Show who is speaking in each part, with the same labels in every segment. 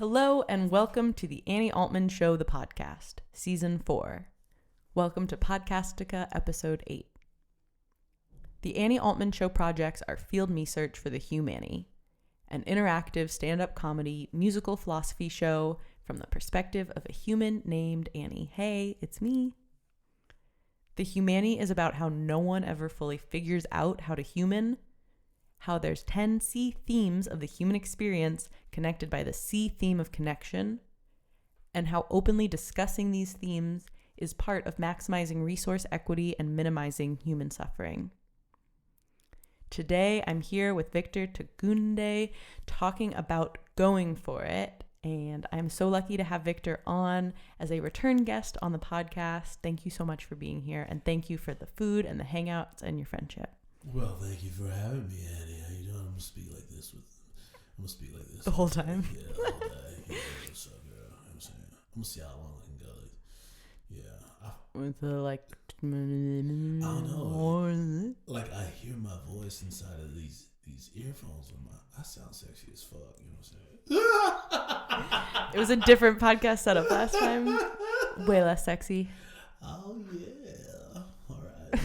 Speaker 1: Hello and welcome to the Annie Altman Show, the podcast, Season 4. Welcome to Podcastukkah, Episode 8. The Annie Altman Show projects are Field Me Search for the Humanity, an interactive stand-up comedy musical philosophy show from the perspective of a human named Annie. Hey, it's me. The Humanity is about how no one ever fully figures out how to human, how there's 10 C themes of the human experience connected by the C theme of connection, and how openly discussing these themes is part of maximizing resource equity and minimizing human suffering. Today, I'm here with Victor Togunde talking about going for it, and I'm so lucky to have Victor on as a return guest on the podcast. Thank you so much for being here, and thank you for the food and the hangouts and your friendship.
Speaker 2: Well, thank you for having me, Annie. How you doing? I'm gonna speak like this
Speaker 1: the whole time.
Speaker 2: Yeah, the whole day. Yeah, what's up, girl? You know what I'm saying? I'm gonna see how long I can go.
Speaker 1: With the
Speaker 2: I don't know. Like I hear my voice inside of these earphones. I sound sexy as fuck. You know what I'm saying?
Speaker 1: It was a different podcast setup last time. Way less sexy.
Speaker 2: Oh yeah. All right.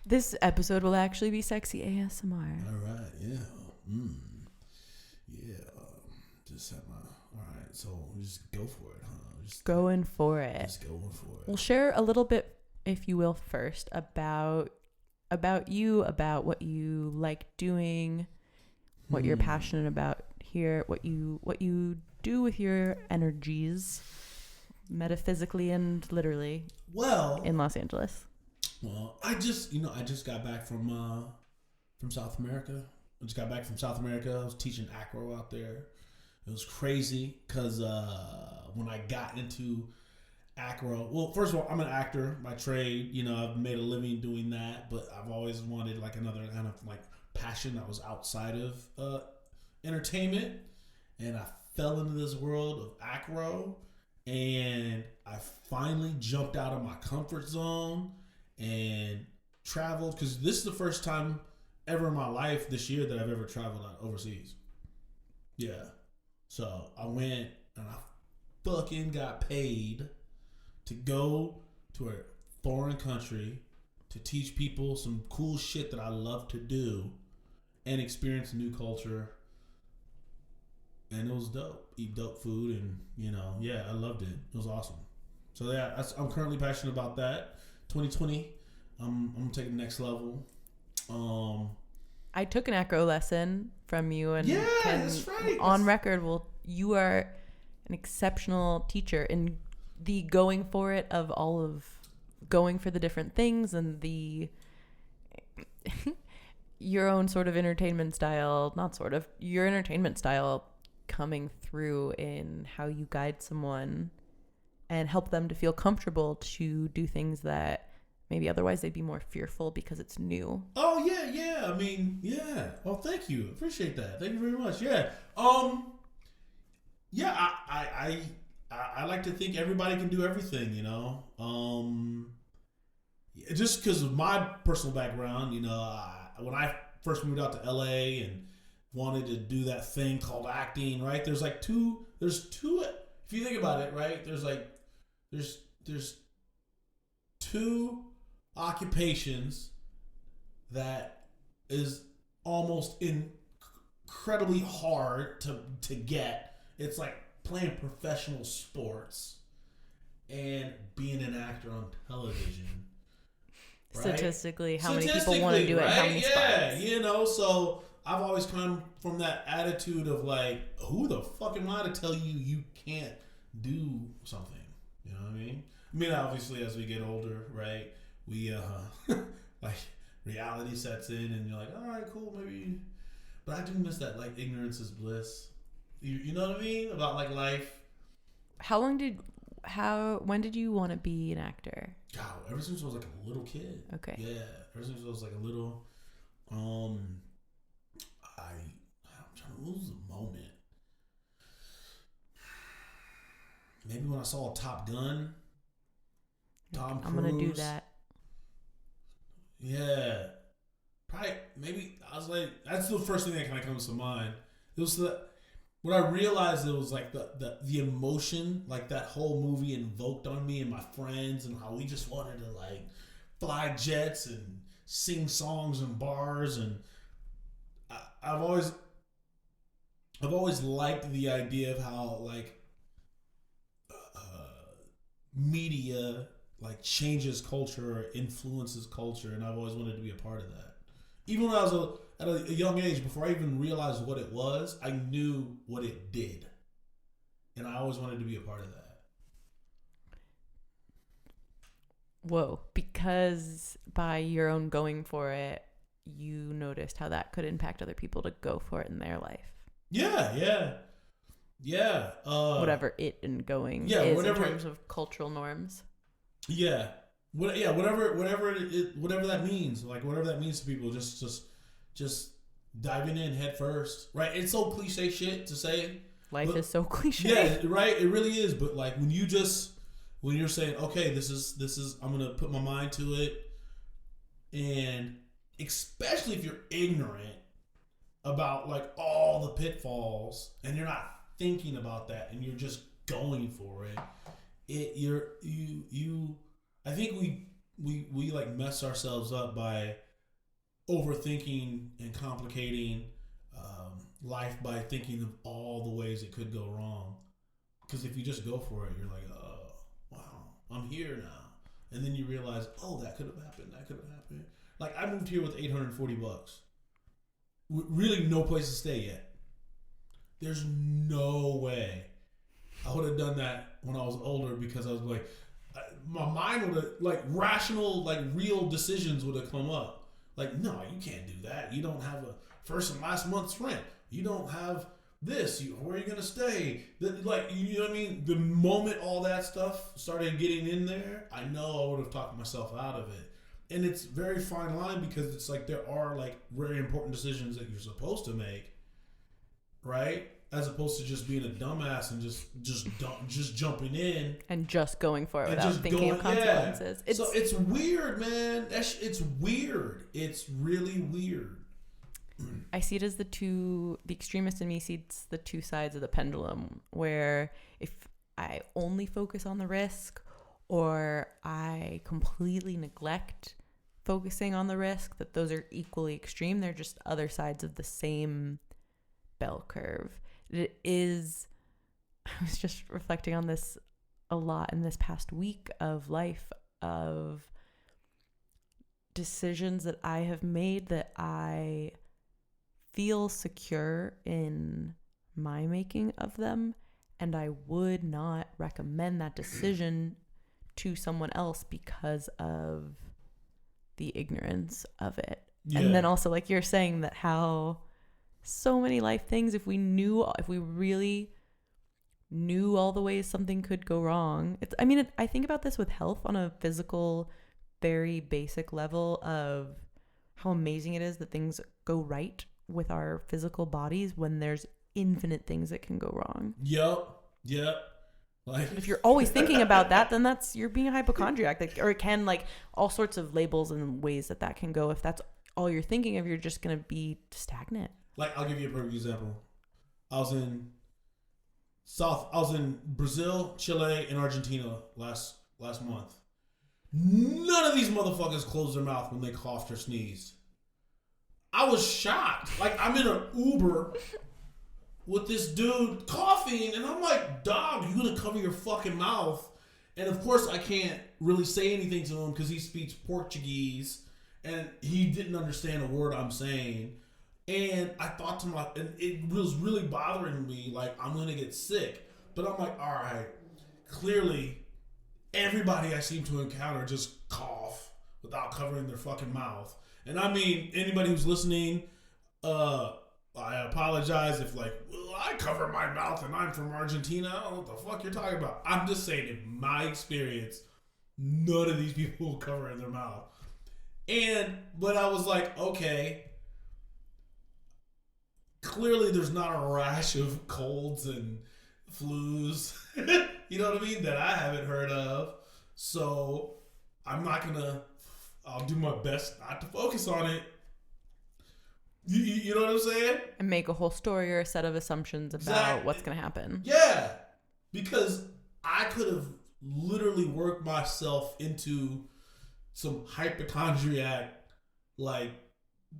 Speaker 1: This episode will actually be sexy ASMR.
Speaker 2: All right, yeah. Yeah. Just have my... All right, so just go for it, huh? Just
Speaker 1: going for it. We'll share a little bit, if you will, first about you, about what you like doing, what you're passionate about here, what you do with your energies, metaphysically and literally.
Speaker 2: Well,
Speaker 1: in Los Angeles.
Speaker 2: Well, I just got back from South America. I was teaching acro out there. It was crazy because when I got into acro, well, first of all, I'm an actor by trade. You know, I've made a living doing that, but I've always wanted like another kind of like passion that was outside of entertainment, and I fell into this world of acro, and I finally jumped out of my comfort zone and traveled, because this is the first time ever in my life this year that I've ever traveled overseas. Yeah. So I went and I fucking got paid to go to a foreign country to teach people some cool shit that I love to do and experience a new culture. And it was dope. Eat dope food and, yeah, I loved it. It was awesome. So yeah, I'm currently passionate about that. 2020, I'm gonna take it next level.
Speaker 1: I took an acro lesson from you, and
Speaker 2: that's right.
Speaker 1: On record, you are an exceptional teacher in the going for it of all of going for the different things and the your own sort of entertainment style, your entertainment style coming through in how you guide someone and help them to feel comfortable to do things that maybe otherwise they'd be more fearful because it's new.
Speaker 2: Oh, yeah. I mean, yeah. Well, thank you. Appreciate that. Thank you very much. Yeah. Yeah, I like to think everybody can do everything, just because of my personal background, when I first moved out to LA and wanted to do that thing called acting, right? There's two, if you think about it, right? There's two occupations that is almost incredibly hard to get. It's like playing professional sports and being an actor on television. Right?
Speaker 1: Statistically, how many people want to do it? Right? How many spots?
Speaker 2: So I've always come from that attitude of like, who the fuck am I to tell you can't do something? You know what I mean? I mean, obviously, as we get older, right, we like reality sets in, and you're like, all right, cool, maybe. But I do miss that, like, ignorance is bliss. You know what I mean about like life.
Speaker 1: When did you want to be an actor?
Speaker 2: God, ever since I was like a little kid.
Speaker 1: Okay.
Speaker 2: Yeah, ever since I was like a little. I'm trying to lose the moment. Maybe when I saw Top Gun. Tom Cruise.
Speaker 1: I'm gonna do that.
Speaker 2: Yeah. Probably, maybe, I was like, that's the first thing that kind of comes to mind. What I realized, it was like the emotion, like that whole movie invoked on me and my friends, and how we just wanted to like fly jets and sing songs in bars. And I've always liked the idea of how like media like changes culture or influences culture, and I've always wanted to be a part of that. Even when I was at a young age, before I even realized what it was, I knew what it did, and I always wanted to be a part of that.
Speaker 1: Whoa, because by your own going for it, you noticed how that could impact other people to go for it in their life.
Speaker 2: Yeah.
Speaker 1: Whatever it and going is in terms of cultural norms.
Speaker 2: Yeah. Whatever that means, like whatever that means to people, just diving in head first, right? It's so cliche shit to say.
Speaker 1: Life is so cliche.
Speaker 2: Yeah, right. It really is. But like when you're saying, okay, this is, I'm gonna put my mind to it, and especially if you're ignorant about like all the pitfalls, and you're not thinking about that, and you're just going for it. I think we like mess ourselves up by overthinking and complicating life by thinking of all the ways it could go wrong. Because if you just go for it, you're like, oh, wow, I'm here now. And then you realize, oh, that could have happened. Like, I moved here with $840. Really no place to stay yet. There's no way I would have done that when I was older, because I was like, my mind would have, like, rational, like, real decisions would have come up. Like, no, you can't do that. You don't have a first and last month's rent. You don't have this. Where are you going to stay? Like, you know what I mean? The moment all that stuff started getting in there, I know I would have talked myself out of it. And it's very fine line, because it's like there are, like, very important decisions that you're supposed to make, right? As opposed to just being a dumbass and just jumping in
Speaker 1: and just going for it without thinking of consequences.
Speaker 2: Yeah. So it's weird, man. It's weird. It's really weird.
Speaker 1: I see it as the extremist in me sees the two sides of the pendulum, where if I only focus on the risk, or I completely neglect focusing on the risk, that those are equally extreme. They're just other sides of the same bell curve. It is, I was just reflecting on this a lot in this past week of life, of decisions that I have made that I feel secure in my making of them, and I would not recommend that decision to someone else because of the ignorance of it. Yeah. And then also, like you're saying, that how so many life things, if we really knew all the ways something could go wrong. I think about this with health on a physical, very basic level, of how amazing it is that things go right with our physical bodies when there's infinite things that can go wrong.
Speaker 2: Yep.
Speaker 1: Like, if you're always thinking about that, then you're being a hypochondriac. Or it can, like, all sorts of labels and ways that can go. If that's all you're thinking of, you're just going to be stagnant.
Speaker 2: Like, I'll give you a perfect example. I was in Brazil, Chile, and Argentina last month. None of these motherfuckers closed their mouth when they coughed or sneezed. I was shocked. Like, I'm in an Uber with this dude coughing, and I'm like, dog, you gonna cover your fucking mouth? And of course I can't really say anything to him because he speaks Portuguese, and he didn't understand a word I'm saying. And I thought to myself, and it was really bothering me, like, I'm gonna get sick. But I'm like, all right, clearly everybody I seem to encounter just cough without covering their fucking mouth. And I mean, anybody who's listening, I apologize if, like, well, I cover my mouth and I'm from Argentina. I don't know what the fuck you're talking about. I'm just saying, in my experience, none of these people cover their mouth. But I was like, okay, clearly there's not a rash of colds and flus, you know what I mean, that I haven't heard of. So I'll do my best not to focus on it. You know what I'm saying?
Speaker 1: And make a whole story or a set of assumptions about what's going to happen.
Speaker 2: Yeah. Because I could have literally worked myself into some hypochondriac, like,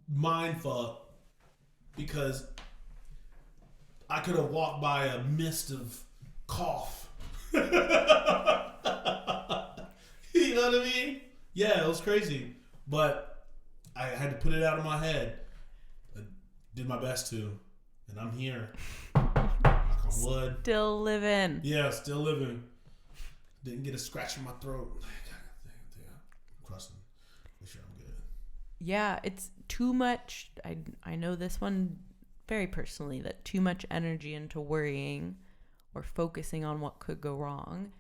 Speaker 2: mind fuck, because I could have walked by a mist of cough. You know what I mean? Yeah, it was crazy. But I had to put it out of my head. I did my best to. And I'm here. Knock on wood.
Speaker 1: Still living.
Speaker 2: Yeah, still living. Didn't get a scratch in my throat. I'm crossing. Make sure I'm good.
Speaker 1: Yeah, it's too much. I know this one very personally, that too much energy into worrying or focusing on what could go wrong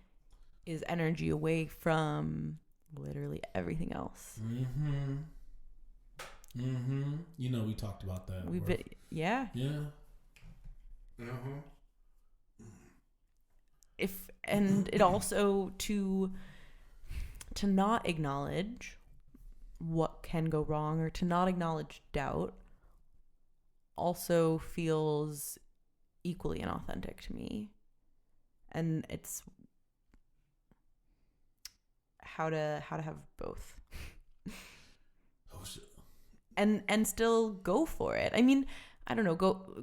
Speaker 1: is energy away from literally everything else.
Speaker 2: You know, we talked about that.
Speaker 1: Yeah. And it also to not acknowledge what can go wrong or to not acknowledge doubt also feels equally inauthentic to me. And it's how to have both. And still go for it. I mean, I don't know,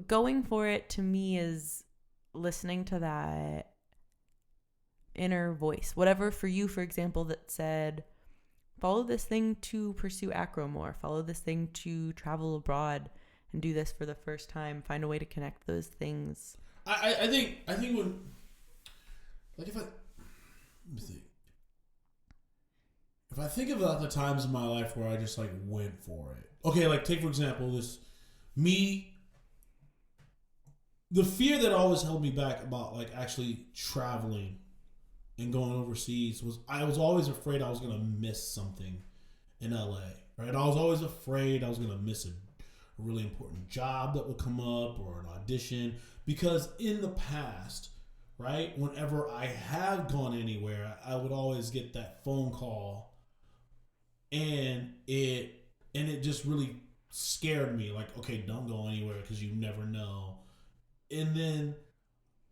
Speaker 1: going for it to me is listening to that inner voice. Whatever for you, for example, that said, follow this thing to pursue acro more, follow this thing to travel abroad and do this for the first time, find a way to connect those things.
Speaker 2: I think when, like, let me think. If I think about the times in my life where I just, like, went for it. Okay, like, take, for example, the fear that always held me back about, like, actually traveling and going overseas was I was always afraid I was going to miss something in LA, right? I was always afraid I was going to miss a really important job that would come up or an audition, because in the past, right, whenever I have gone anywhere, I would always get that phone call and it just really scared me, like, okay, don't go anywhere because you never know. And then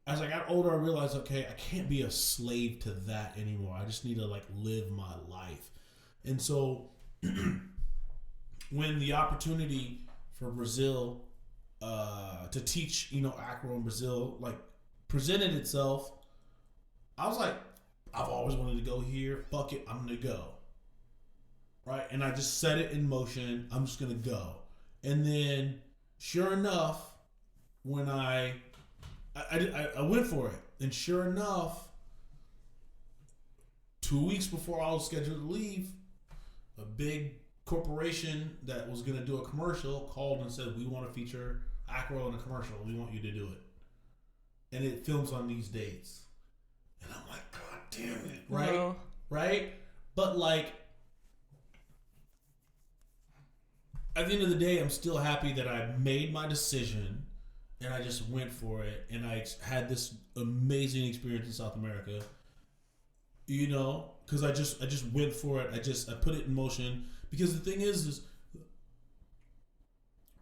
Speaker 2: as I got older, I realized, okay, I can't be a slave to that anymore. I just need to, like, live my life. And so when the opportunity for Brazil to teach, acro in Brazil, like, presented itself, I was like, I've always wanted to go here. Fuck it, I'm going to go. Right? And I just set it in motion. I'm just going to go. And then, sure enough, when I went for it. And sure enough, 2 weeks before I was scheduled to leave, a big corporation that was going to do a commercial called and said, we want to feature acro in a commercial. We want you to do it. And it films on these dates. And I'm like, God damn it. Right?
Speaker 1: Whoa.
Speaker 2: Right? But, like, at the end of the day, I'm still happy that I made my decision and I just went for it, and I had this amazing experience in South America. Because I just went for it. I put it in motion, because the thing is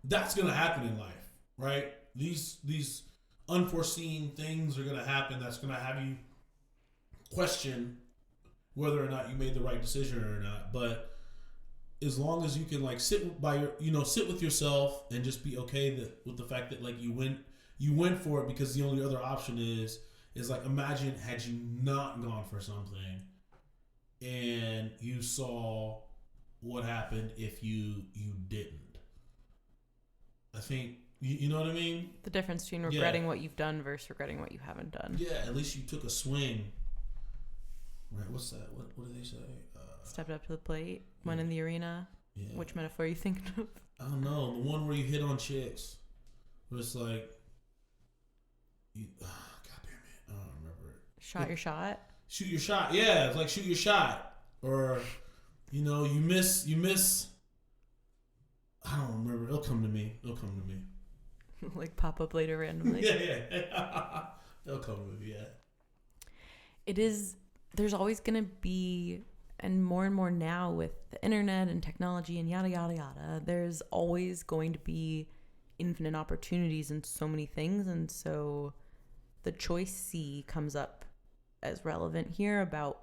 Speaker 2: that's gonna happen in life, right? These unforeseen things are gonna happen. That's gonna have you question whether or not you made the right decision or not. But as long as you can, like, sit with yourself and just be okay with the fact that, like, you went for it, because the only other option is like, imagine had you not gone for something and you saw what happened if you didn't. I think you know what I mean?
Speaker 1: The difference between regretting what you've done versus regretting what you haven't done.
Speaker 2: Yeah, at least you took a swing. Right, what's that? What do they say?
Speaker 1: Stepped up to the plate, went in the arena.
Speaker 2: Yeah.
Speaker 1: Which metaphor are you thinking of?
Speaker 2: I don't know. The one where you hit on chicks. Where it's like, God damn it. I don't remember it.
Speaker 1: Shot your shot?
Speaker 2: Shoot your shot. Yeah, it's like shoot your shot. Or, you miss. I don't remember. It'll come to me.
Speaker 1: Like pop up later randomly.
Speaker 2: Yeah. It'll come to me, yeah.
Speaker 1: It is, there's always going to be and more now with the internet and technology and yada, yada, yada, there's always going to be infinite opportunities in so many things. And so the choice C comes up as relevant here about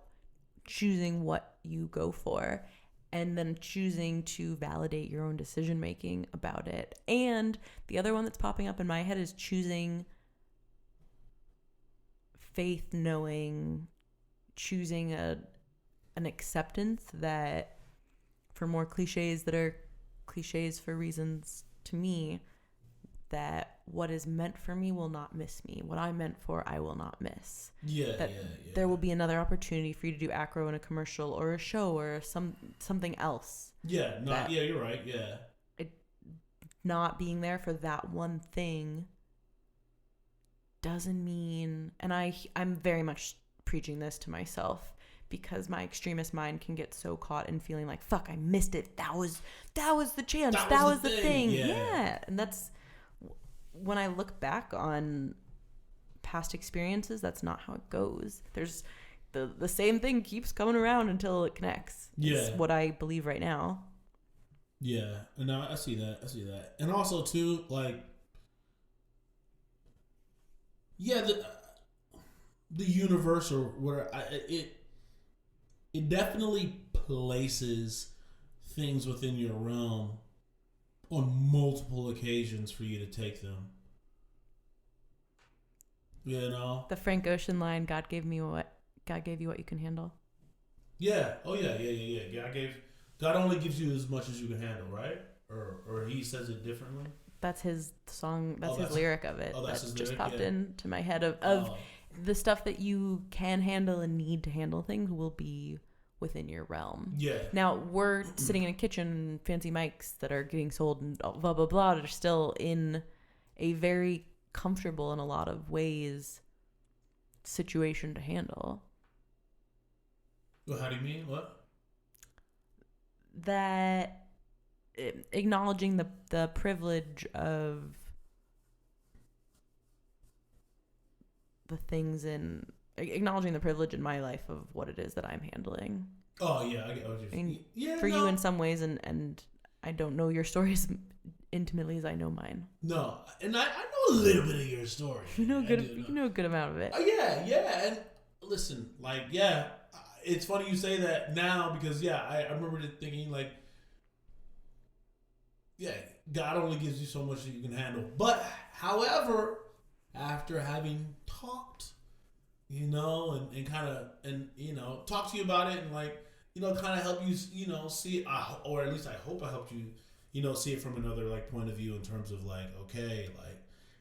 Speaker 1: choosing what you go for and then choosing to validate your own decision making about it. And the other one that's popping up in my head is choosing faith, knowing, choosing an acceptance that, for more cliches that are cliches for reasons to me, that what is meant for me will not miss me. What I'm meant for, I will not miss. That there will be another opportunity for you to do acro in a commercial or a show or something else.
Speaker 2: Yeah, you're right. Yeah.
Speaker 1: Not being there for that one thing doesn't mean, and I'm very much preaching this to myself, because my extremist mind can get so caught in feeling like, fuck, I missed it. That was the chance. That was the thing. Yeah. And that's, when I look back on past experiences, that's not how it goes. There's the same thing keeps coming around until it connects.
Speaker 2: Yeah.
Speaker 1: It's what I believe right now.
Speaker 2: Yeah. And I see that. And also too, like, yeah, the universe or whatever, it definitely places things within your realm on multiple occasions for you to take them. You know?
Speaker 1: The Frank Ocean line, God gave you what you can handle.
Speaker 2: Yeah. Oh yeah. God only gives you as much as you can handle, right? Or he says it differently.
Speaker 1: That's his song. That's his lyric of it.
Speaker 2: That's
Speaker 1: that
Speaker 2: his
Speaker 1: just
Speaker 2: lyric,
Speaker 1: popped into my head of the stuff that you can handle and need to handle things will be within your realm.
Speaker 2: Yeah.
Speaker 1: Now, we're sitting in a kitchen, fancy mics that are getting sold and blah, blah, blah. They're still in a very comfortable in a lot of ways situation to handle.
Speaker 2: Well, how do you mean? What?
Speaker 1: That acknowledging the privilege of the things in... acknowledging the privilege in my life of what it is that I'm handling.
Speaker 2: Oh yeah, I get what you're saying.
Speaker 1: You in some ways, and I don't know your story as intimately as I know mine.
Speaker 2: No, and I know a little bit of your story.
Speaker 1: You know a good amount of it.
Speaker 2: Yeah, and listen, like, yeah, it's funny you say that now because I remember thinking like, yeah, God only gives you so much that you can handle. But however, after having talked, and kind of, talk to you about it and kind of help you, see it, or at least I hope I helped you, see it from another point of view in terms of okay,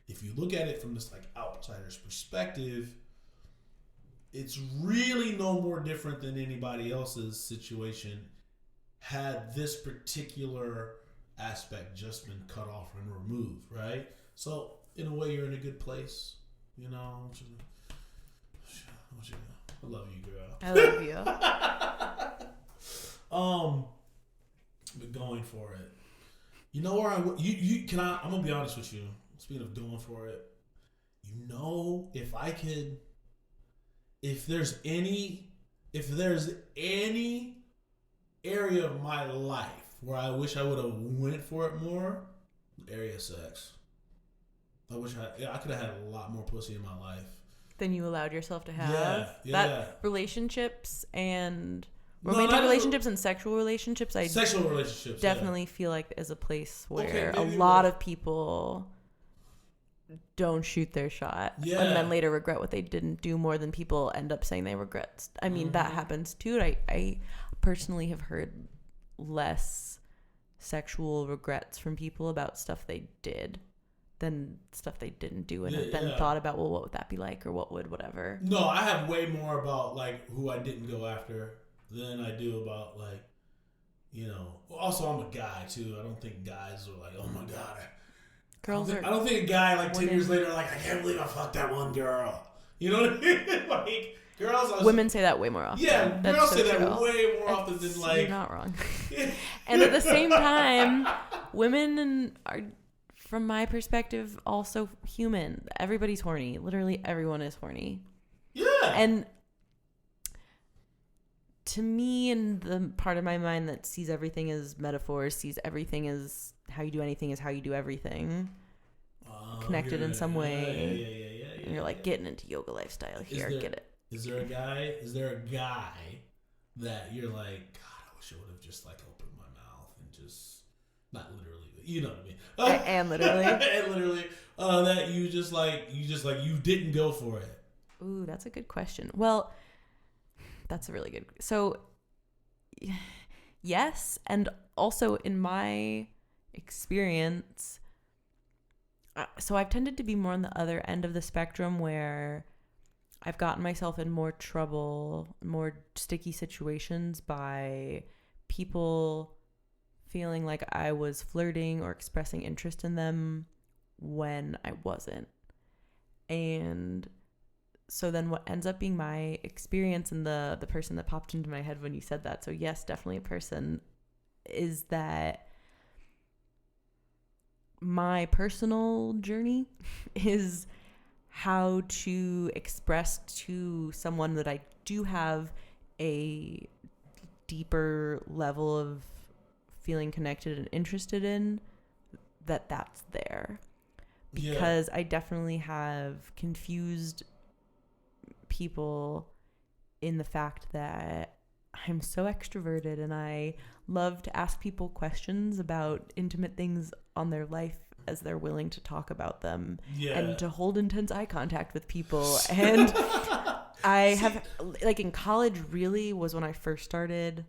Speaker 2: if you look at it from this outsider's perspective, it's really no more different than anybody else's situation had this particular aspect just been cut off and removed, right? So in a way, you're in a good place, I love you, girl.
Speaker 1: I love you.
Speaker 2: But going for it. You know where I'm gonna be honest with you. Speaking of going for it, if there's any area of my life where I wish I would have went for it more, area of sex. I wish I could have had a lot more pussy in my life
Speaker 1: than you allowed yourself to have.
Speaker 2: Yeah.
Speaker 1: That relationships and romantic relationships and sexual relationships, definitely feel like is a place where a lot of people don't shoot their shot and then later regret what they didn't do more than people end up saying they regret. I mean, that happens too. I personally have heard less sexual regrets from people about stuff they did than stuff they didn't do and then thought about, well, what would that be like or what would whatever.
Speaker 2: No, I have way more about who I didn't go after than I do about also I'm a guy too. I don't think guys are oh my God. I don't think a guy 10 years later I can't believe I fucked that one girl. You know what I mean? Girls.
Speaker 1: Women say that way more often.
Speaker 2: Yeah, girls say that way more often than
Speaker 1: You're not wrong. And at the same time, women are, from my perspective, also human. Everybody's horny. Literally everyone is horny.
Speaker 2: Yeah.
Speaker 1: And to me, and the part of my mind that sees everything as metaphors, sees everything as how you do anything is how you do everything, connected in some way.
Speaker 2: Yeah.
Speaker 1: And you're like getting into yoga lifestyle here. Get it?
Speaker 2: Is there a guy that you're like, God, I wish I would have just like opened my mouth and just, not literally, but you know what I mean?
Speaker 1: And literally.
Speaker 2: And literally. That you just you didn't go for it.
Speaker 1: Ooh, that's a good question. Well, that's a really good. So, yes, and also in my experience, so I've tended to be more on the other end of the spectrum where I've gotten myself in more trouble, more sticky situations by people feeling like I was flirting or expressing interest in them when I wasn't. And so then what ends up being my experience, and the person that popped into my head when you said that, so yes, definitely a person, is that my personal journey is how to express to someone that I do have a deeper level of feeling connected and interested in, that's there. Because I definitely have confused people in the fact that I'm so extroverted and I love to ask people questions about intimate things on their life as they're willing to talk about them, and to hold intense eye contact with people. And I have, like, in college really was when I first started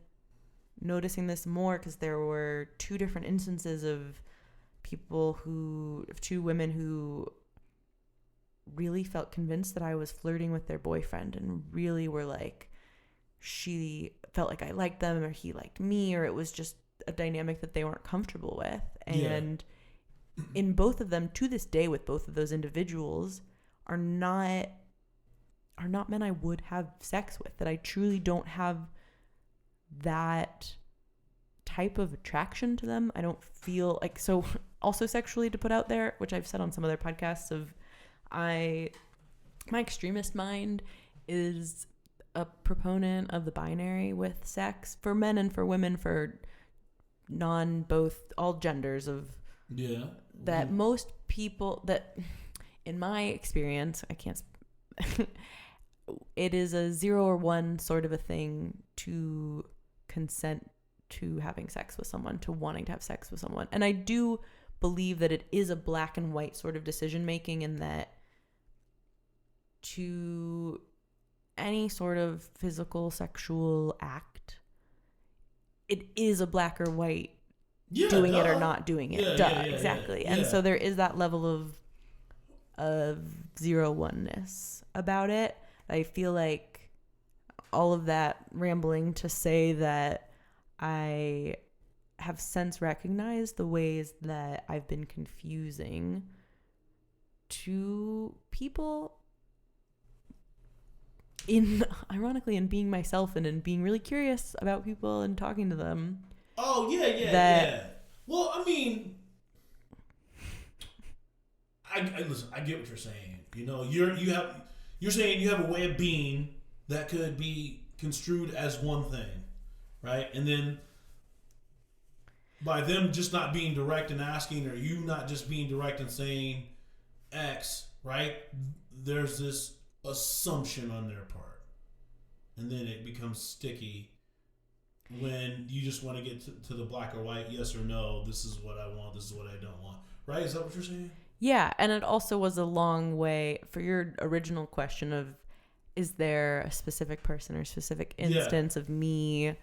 Speaker 1: noticing this more, because there were two different instances of two women who really felt convinced that I was flirting with their boyfriend, and really were like, she felt like I liked them or he liked me, or it was just a dynamic that they weren't comfortable with. And in both of them, to this day, with both of those individuals, are not men I would have sex with, that I truly don't have that type of attraction to them. I don't feel like, so also sexually, to put out there, which I've said on some other podcasts, of my extremist mind is a proponent of the binary with sex for men and for women, for all genders of that. Most people, that in my experience, it is a 0 or 1 sort of a thing to consent to having sex with someone, to wanting to have sex with someone. And I do believe that it is a black and white sort of decision making, and that to any sort of physical sexual act, it is a black or white, doing it or not doing it. Exactly. And so there is that level of 0-1-ness about it. I feel like all of that rambling to say that I have since recognized the ways that I've been confusing to people, ironically in being myself and in being really curious about people and talking to them.
Speaker 2: Oh, yeah. Well, I mean, I listen, I get what you're saying. You know, you're saying you have a way of being that could be construed as one thing, right? And then by them just not being direct and asking, or you not just being direct and saying X, right? There's this assumption on their part. And then it becomes sticky when you just want to get to the black or white, yes or no, this is what I want, this is what I don't want. Right? Is that what you're saying?
Speaker 1: Yeah, and it also was a long way for your original question of, is there a specific person or specific instance of me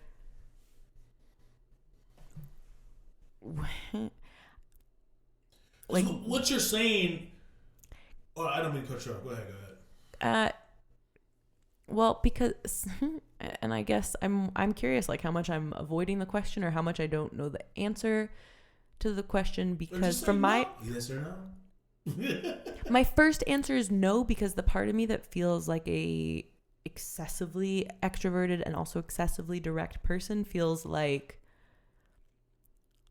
Speaker 2: like, so what you're saying? Oh, I don't mean to cut you off. Go ahead.
Speaker 1: Well, because, and I guess I'm curious, like, how much I'm avoiding the question or how much I don't know the answer to the question, because from my
Speaker 2: yes or no.
Speaker 1: My first answer is no, because the part of me that feels like a excessively extroverted and also excessively direct person feels like,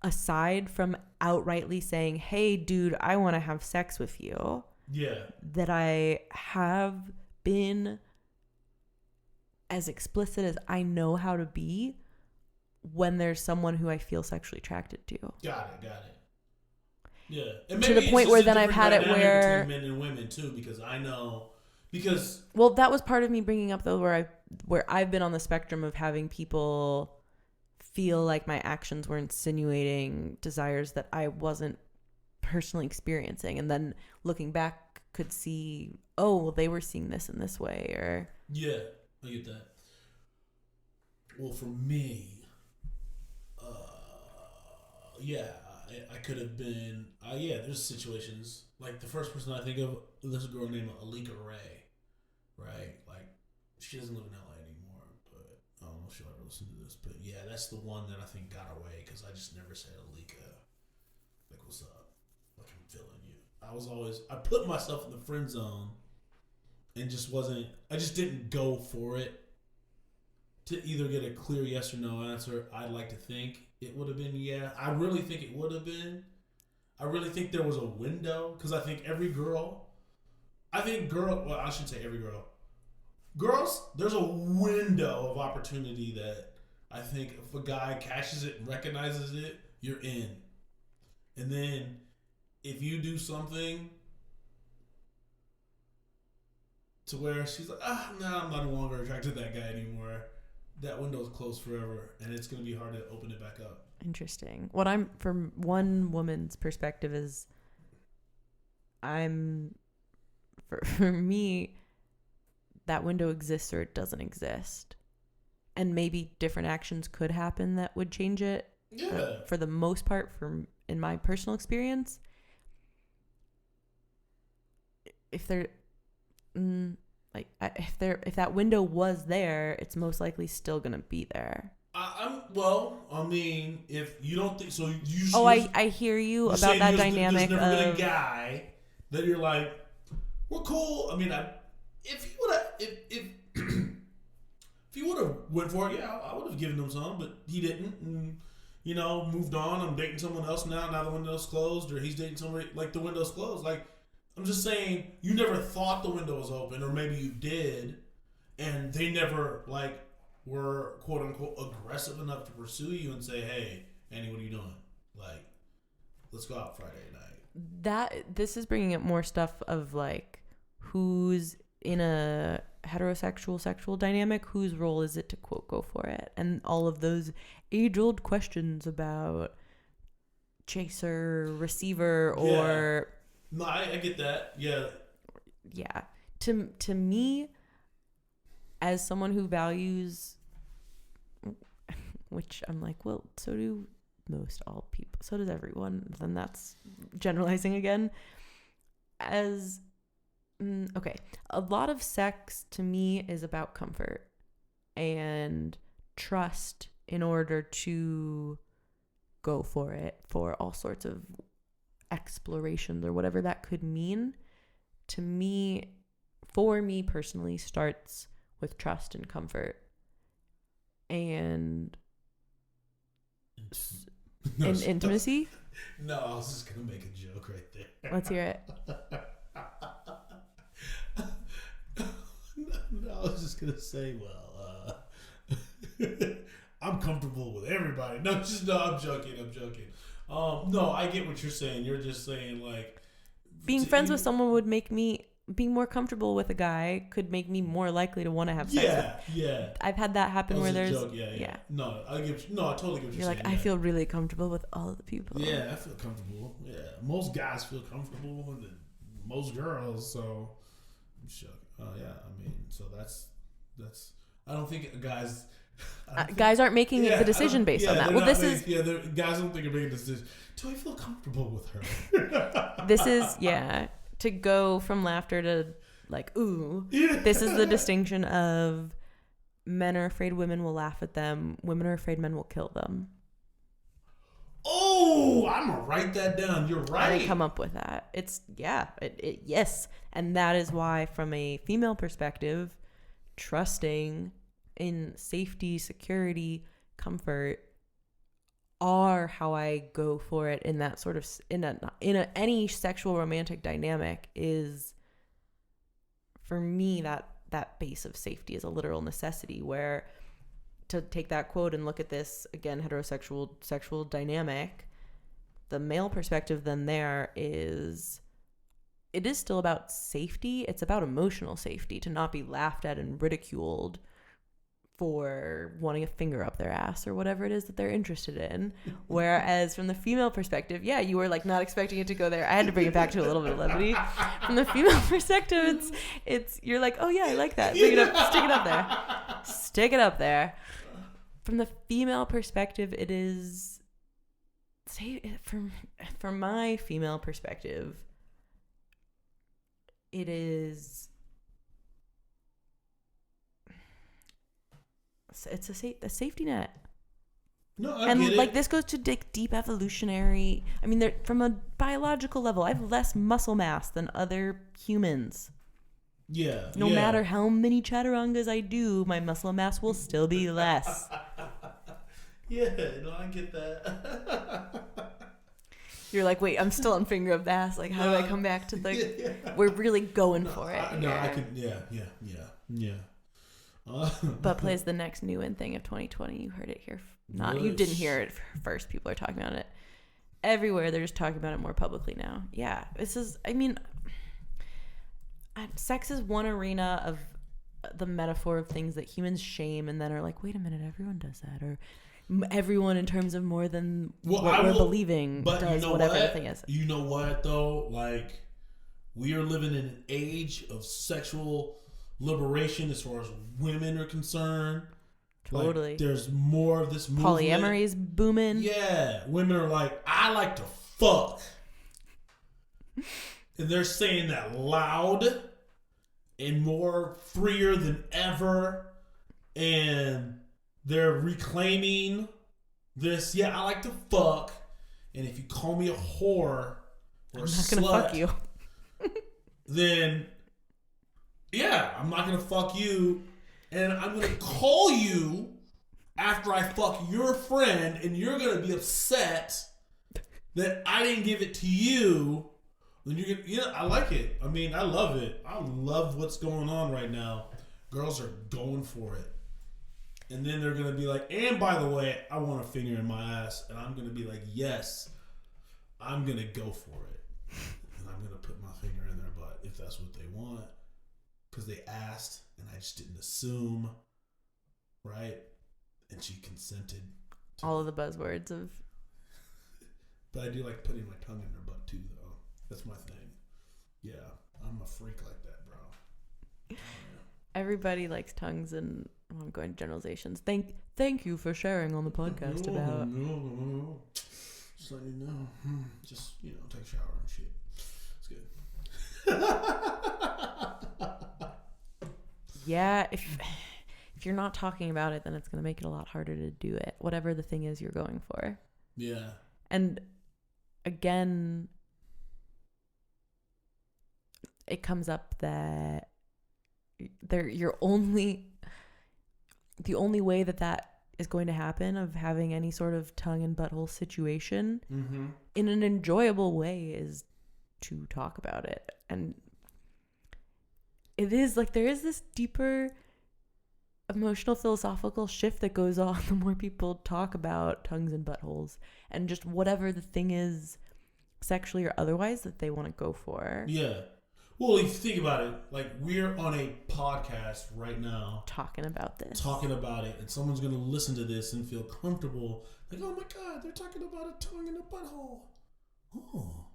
Speaker 1: aside from outrightly saying, hey, dude, I want to have sex with you, that I have been as explicit as I know how to be when there's someone who I feel sexually attracted to.
Speaker 2: Got it. Yeah. And
Speaker 1: to the point where then I've had it where
Speaker 2: between men and women too, because I know
Speaker 1: well, that was part of me bringing up though where I've been on the spectrum of having people feel like my actions were insinuating desires that I wasn't personally experiencing, and then looking back could see, oh, well, they were seeing this in this way, or
Speaker 2: yeah, I get that. Well, for me, I could have been. There's situations like the first person I think of. There's a girl named Alika Ray, right? Like she doesn't live in LA anymore, but I don't know if she'll ever listen to this. But yeah, that's the one that I think got away because I just never said Alika. Like, what's up? Like, I'm feeling you. I put myself in the friend zone and I just didn't go for it to either get a clear yes or no answer. I'd like to think it would have been yeah. I really think it would have been. I really think there was a window because I think well, I shouldn't say every girl. Girls, there's a window of opportunity that I think if a guy catches it and recognizes it, you're in. And then if you do something to where she's like, no, I'm no longer attracted to that guy anymore, that window's closed forever, and it's going to be hard to open it back up.
Speaker 1: Interesting. What I'm, from one woman's perspective, is for me, that window exists or it doesn't exist. And maybe different actions could happen that would change it.
Speaker 2: Yeah.
Speaker 1: For the most part, in my personal experience, if that window was there, it's most likely still gonna be there.
Speaker 2: If you don't think so, you.
Speaker 1: I hear you about that dynamic.
Speaker 2: There's never been a guy that you're like, we're cool. I mean, if he would have went for it, yeah, I would have given him some, but he didn't. And, moved on. I'm dating someone else now. Now the window's closed, or he's dating somebody, like the window's closed. Like, I'm just saying, you never thought the window was open, or maybe you did, and they never were quote unquote aggressive enough to pursue you and say, "Hey, Annie, what are you doing? Like, let's go out Friday night."
Speaker 1: This is bringing up more stuff of like who's in a heterosexual sexual dynamic, whose role is it to quote go for it, and all of those age-old questions about chaser, receiver, or
Speaker 2: no, I get that.
Speaker 1: Yeah. To me, as someone who values, which I'm like, well, so do all people, so does everyone, then that's generalizing again. A lot of sex to me is about comfort and trust in order to go for it, for all sorts of explorations or whatever that could mean. To me, for me personally, starts with trust and comfort and intimacy.
Speaker 2: No, I was just gonna make a joke right there.
Speaker 1: Let's hear it.
Speaker 2: No, I was just gonna say, I'm comfortable with everybody. I'm joking. No, I get what you're saying. You're just saying like
Speaker 1: being friends with someone would make me being more comfortable with a guy could make me more likely to want to have sex.
Speaker 2: Yeah.
Speaker 1: I've had that happen where there's
Speaker 2: joke. Yeah. No, I totally get what you're saying.
Speaker 1: You're like, I feel really comfortable with all of the people.
Speaker 2: Yeah, I feel comfortable. Yeah, most guys feel comfortable with most girls, so I'm shook. Yeah, I mean, so that's. I don't think guys.
Speaker 1: Guys aren't making the decision based on that. Well,
Speaker 2: guys don't think they're making a decision. Do I feel comfortable with her?
Speaker 1: This is to go from laughter to like ooh. Yeah. This is the distinction of men are afraid women will laugh at them. Women are afraid men will kill them.
Speaker 2: Oh, I'm gonna write that down. You're right.
Speaker 1: I didn't come up with that. It's yes, and that is why, from a female perspective, trusting in safety, security, comfort are how I go for it in that sort of any sexual romantic dynamic is, for me, that that base of safety is a literal necessity, where to take that quote and look at this, again, heterosexual sexual dynamic, the male perspective then there is, it is still about safety. It's about emotional safety, to not be laughed at and ridiculed for wanting a finger up their ass or whatever it is that they're interested in. Whereas from the female perspective, yeah, you were like not expecting it to go there. I had to bring it back to a little bit of levity. From the female perspective, it's you're like, oh yeah, I like that. Stick it up there. Stick it up there. From the female perspective, it is, from my female perspective, it is, it's a safety net.
Speaker 2: No, I
Speaker 1: and
Speaker 2: get it.
Speaker 1: Like this goes to deep evolutionary. I mean, from a biological level, I have less muscle mass than other humans.
Speaker 2: Yeah.
Speaker 1: No matter how many chaturangas I do, my muscle mass will still be less.
Speaker 2: Yeah, no, I get that.
Speaker 1: You're like, wait, I'm still on finger of the ass. Like, how do I come back to the? We're really going for it.
Speaker 2: I can. Yeah.
Speaker 1: But plays the next new in thing of 2020. You heard it here. You didn't hear it first. People are talking about it everywhere. They're just talking about it more publicly now. Yeah, this is. I mean, sex is one arena of the metaphor of things that humans shame, and then are like, wait a minute, everyone does that, or everyone in terms of more than what we're believing does, whatever the thing is.
Speaker 2: You know what though? Like, we are living in an age of sexual liberation as far as women are concerned.
Speaker 1: Totally.
Speaker 2: Like, there's more of this movement.
Speaker 1: Polyamory is booming.
Speaker 2: Yeah. Women are like, I like to fuck. And they're saying that loud and more freer than ever. And they're reclaiming this. Yeah, I like to fuck. And if you call me a whore or a slut, I'm not gonna fuck you. Then, yeah, I'm not gonna fuck you. And I'm gonna call you after I fuck your friend, and you're gonna be upset that I didn't give it to you. Then you're gonna, yeah, I like it. I mean, I love it. I love what's going on right now. Girls are going for it. And then they're going to be like, and by the way, I want a finger in my ass. And I'm going to be like, yes, I'm going to go for it. And I'm going to put my finger in their butt if that's what they want. Because they asked, and I just didn't assume. Right? And she consented.
Speaker 1: All of the buzzwords of...
Speaker 2: But I do like putting my tongue in their butt too, though. That's my thing. Yeah, I'm a freak like that, bro. Yeah.
Speaker 1: Everybody likes tongues, and I'm going to generalizations. Thank you for sharing on the podcast about.
Speaker 2: No. Just let you know. Just, take a shower and shit. It's good.
Speaker 1: Yeah, if you're not talking about it, then it's going to make it a lot harder to do it. Whatever the thing is you're going for.
Speaker 2: Yeah.
Speaker 1: And again, it comes up that the only way that is going to happen, of having any sort of tongue and butthole situation in an enjoyable way, is to talk about it. And it is like there is this deeper emotional philosophical shift that goes on the more people talk about tongues and buttholes and just whatever the thing is, sexually or otherwise, that they want to go for.
Speaker 2: Yeah. Well, if you think about it, like, we're on a podcast right now
Speaker 1: talking about this,
Speaker 2: and someone's going to listen to this and feel comfortable, like, oh my God, they're talking about a tongue and a butthole. Oh.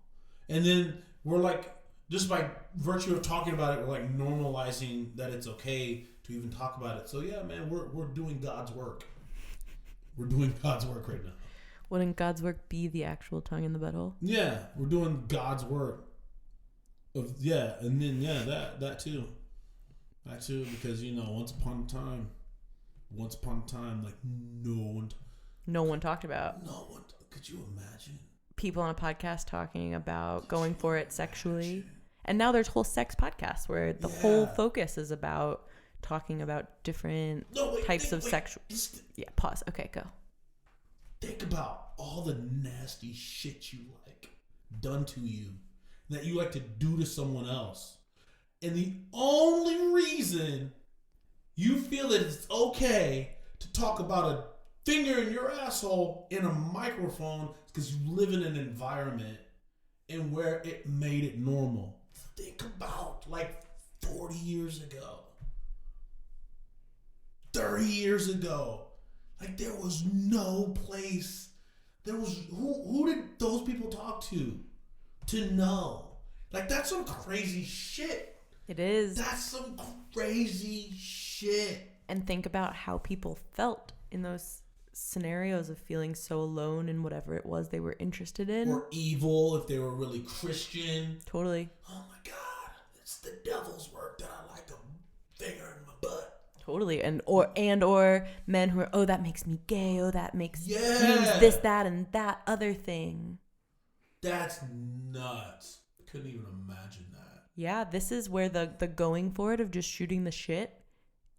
Speaker 2: And then we're like, just by virtue of talking about it, we're like normalizing that it's okay to even talk about it. So yeah, man, we're doing God's work. We're doing God's work right now.
Speaker 1: Wouldn't God's work be the actual tongue in the butthole? Yeah,
Speaker 2: we're doing God's work. And then that too, because once upon a time, like
Speaker 1: no one talked about.
Speaker 2: No one. Could you imagine
Speaker 1: people on a podcast talking about going for it sexually? And now there's whole sex podcasts where the whole focus is about talking about different types of sexual. Yeah, pause. Okay, go.
Speaker 2: Think about all the nasty shit you like done to you, that you like to do to someone else. And the only reason you feel that it's okay to talk about a finger in your asshole in a microphone is because you live in an environment and where it made it normal. Think about like 40 years ago, 30 years ago. Like there was no place. There was who did those people talk to know? Like that's some crazy shit.
Speaker 1: It is.
Speaker 2: That's some crazy shit.
Speaker 1: And think about how people felt in those scenarios of feeling so alone in whatever it was they were interested in.
Speaker 2: Or evil if they were really Christian.
Speaker 1: Totally.
Speaker 2: Oh my God, it's the devil's work that I like a finger in my butt.
Speaker 1: Totally. And or men who are, oh, that makes me gay. Oh, that means this, that, and that other thing.
Speaker 2: That's nuts. Couldn't even imagine that.
Speaker 1: Yeah, this is where the going for it of just shooting the shit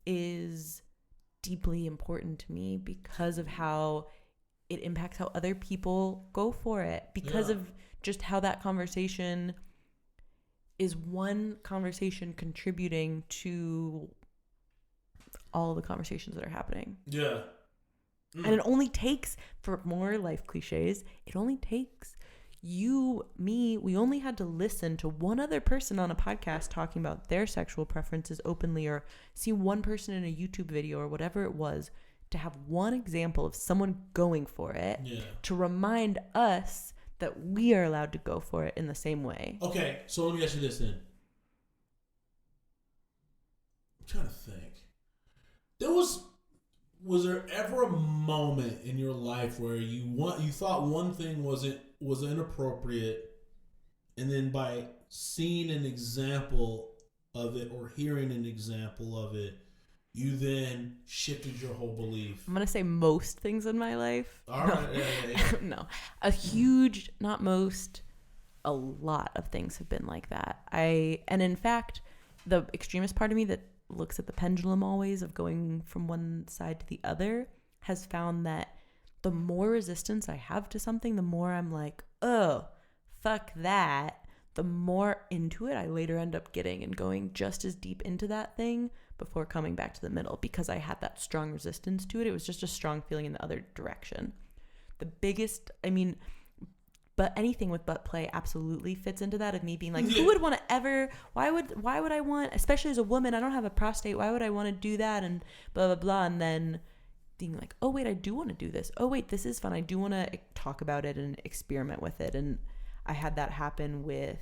Speaker 1: is deeply important to me because of how it impacts how other people go for it. Because of just how that conversation is one conversation contributing to all the conversations that are happening.
Speaker 2: Yeah.
Speaker 1: And it only takes, for more life cliches, it only takes you, me, we only had to listen to one other person on a podcast talking about their sexual preferences openly, or see one person in a YouTube video or whatever it was, to have one example of someone going for it, to remind us that we are allowed to go for it in the same way.
Speaker 2: Okay, so let me ask you this then. I'm trying to think. Was there ever a moment in your life where you thought one thing was inappropriate, and then by seeing an example of it or hearing an example of it, you then shifted your whole belief?
Speaker 1: I'm gonna say most things in my life.
Speaker 2: All right, yeah.
Speaker 1: No, a huge, not most, a lot of things have been like that. And in fact, the extremist part of me that looks at the pendulum always of going from one side to the other has found that the more resistance I have to something, the more I'm like, oh, fuck that. The more into it I later end up getting and going just as deep into that thing before coming back to the middle, because I had that strong resistance to it. It was just a strong feeling in the other direction. The biggest, but anything with butt play absolutely fits into that, of me being like, who would want to ever, why would I want, especially as a woman, I don't have a prostate, why would I want to do that, and blah, blah, blah. And then being like, oh, wait, I do want to do this. Oh, wait, this is fun. I do want to talk about it and experiment with it. And I had that happen with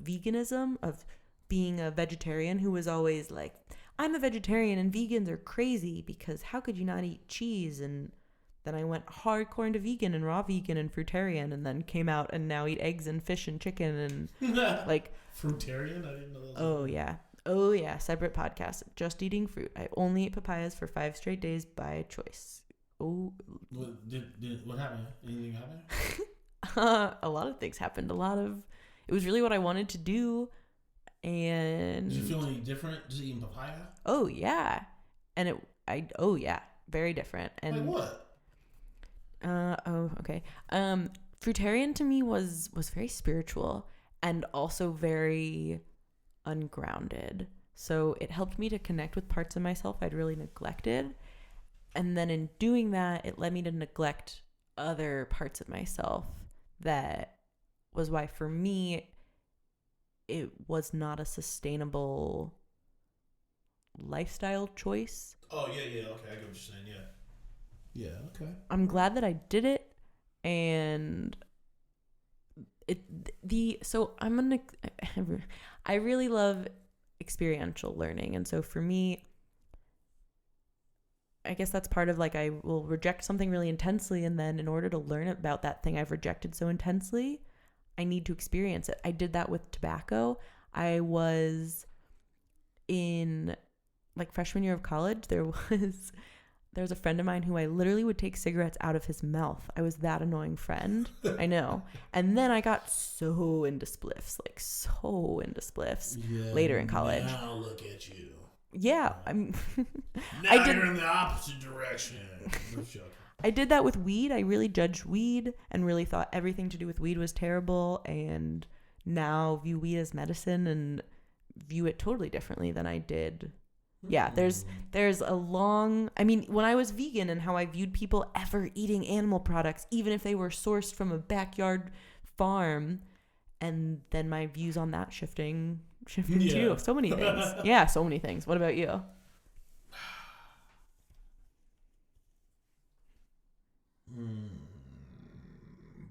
Speaker 1: veganism, of being a vegetarian who was always like, I'm a vegetarian and vegans are crazy because how could you not eat cheese? And then I went hardcore into vegan and raw vegan and fruitarian, and then came out and now eat eggs and fish and chicken and like
Speaker 2: fruitarian. I didn't know that.
Speaker 1: Oh yeah, separate podcast. Just eating fruit. I only ate papayas for 5 straight days by choice. Oh,
Speaker 2: what happened? Anything happened?
Speaker 1: A lot of things happened. It was really what I wanted to do, and
Speaker 2: did you feel any different just eating papaya?
Speaker 1: Oh yeah, very different. And
Speaker 2: like what?
Speaker 1: Okay. Fruitarian to me was very spiritual and also very ungrounded. So it helped me to connect with parts of myself I'd really neglected. And then in doing that, it led me to neglect other parts of myself. That was why, for me, it was not a sustainable lifestyle choice.
Speaker 2: Oh, yeah. Okay, I get what you're saying, yeah. Yeah, okay.
Speaker 1: I'm glad that I did it, and I really love experiential learning, and so for me, I guess that's part of, like, I will reject something really intensely, and then in order to learn about that thing I've rejected so intensely, I need to experience it. I did that with tobacco. I was in, like, freshman year of college, there was a friend of mine who I literally would take cigarettes out of his mouth. I was that annoying friend. I know. And then I got so into spliffs later in college.
Speaker 2: Now look at you.
Speaker 1: Yeah.
Speaker 2: Now you're in the opposite direction.
Speaker 1: I did that with weed. I really judged weed and really thought everything to do with weed was terrible, and now view weed as medicine and view it totally differently than I did. Yeah, there's a long, I mean, when I was vegan and how I viewed people ever eating animal products, even if they were sourced from a backyard farm, and then my views on that shifted too. So many things. Yeah, so many things. What about you?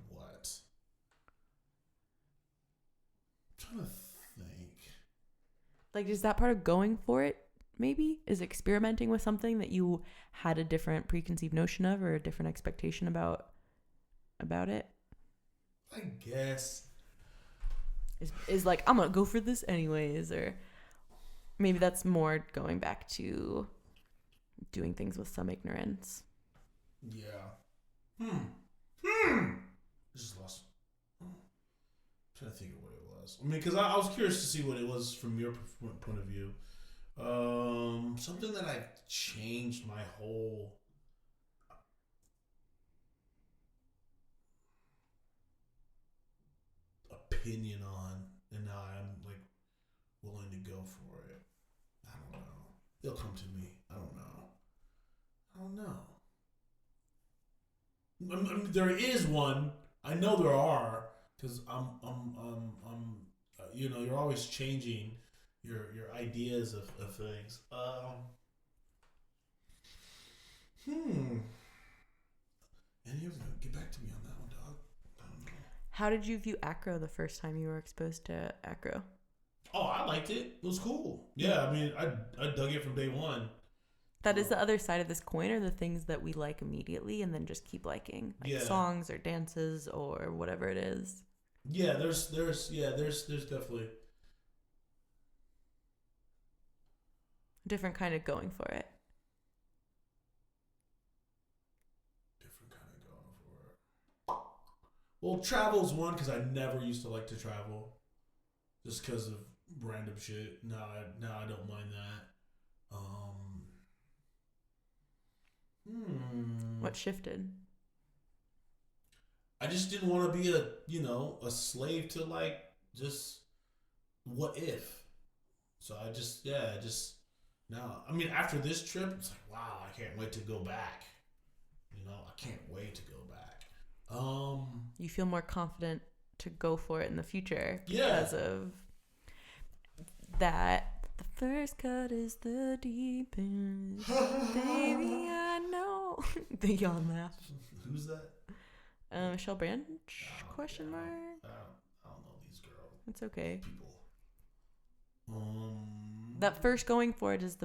Speaker 2: What? I'm trying to think.
Speaker 1: Like, is that part of going for it, maybe? Is experimenting with something that you had a different preconceived notion of or a different expectation about it?
Speaker 2: I guess.
Speaker 1: Is like, I'm going to go for this anyways, or maybe that's more going back to doing things with some ignorance.
Speaker 2: Yeah. Just lost. I'm trying to think of what it was. I mean, because I was curious to see what it was from your point of view. Something that I've changed my whole opinion on, and now I'm like willing to go for it. I don't know. It'll come to me. I don't know. I mean, there is one. I know there are, because you're always changing your ideas of things. And you're gonna get back to me on that one, dog. I don't know.
Speaker 1: How did you view acro the first time you were exposed to acro?
Speaker 2: Oh, I liked it. It was cool. Yeah, I mean, I dug it from day one.
Speaker 1: That is the other side of this coin, are the things that we like immediately and then just keep liking, like songs or dances or whatever it is.
Speaker 2: Yeah, there's definitely
Speaker 1: a different kind of going for it.
Speaker 2: Well, travel's one, because I never used to like to travel, just because of random shit. Now I don't mind that.
Speaker 1: What shifted?
Speaker 2: I just didn't want to be a slave to like just what if. So I just now, I mean, after this trip, it's like, wow, I can't wait to go back. I can't wait to go back.
Speaker 1: You feel more confident to go for it in the future because of that. The first cut is the deepest. Baby, I know. The yawn laugh.
Speaker 2: Who's that?
Speaker 1: Michelle Branch? Question mark.
Speaker 2: I don't know these girls.
Speaker 1: It's okay.
Speaker 2: People.
Speaker 1: That first going for it is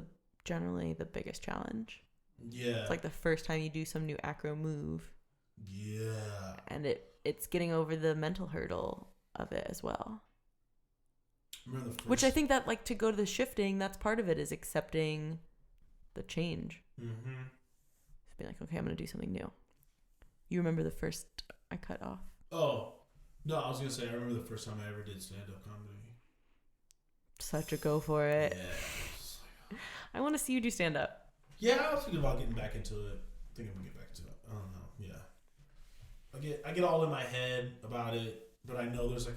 Speaker 1: generally the biggest challenge.
Speaker 2: Yeah.
Speaker 1: It's like the first time you do some new acro move.
Speaker 2: Yeah.
Speaker 1: And it's getting over the mental hurdle of it as well. Which I think that, like, to go to the shifting, that's part of it, is accepting the change.
Speaker 2: Mm-hmm.
Speaker 1: Just be like, okay, I'm going to do something new. You remember the first I cut off?
Speaker 2: Oh, no, I was going to say, I remember the first time I ever did stand-up comedy. Such
Speaker 1: a go for it.
Speaker 2: Yeah.
Speaker 1: I want to see you do stand-up.
Speaker 2: Yeah, I was thinking about getting back into it. I think I'm going to get back to it. I don't know. Yeah. I get all in my head about it, but I know there's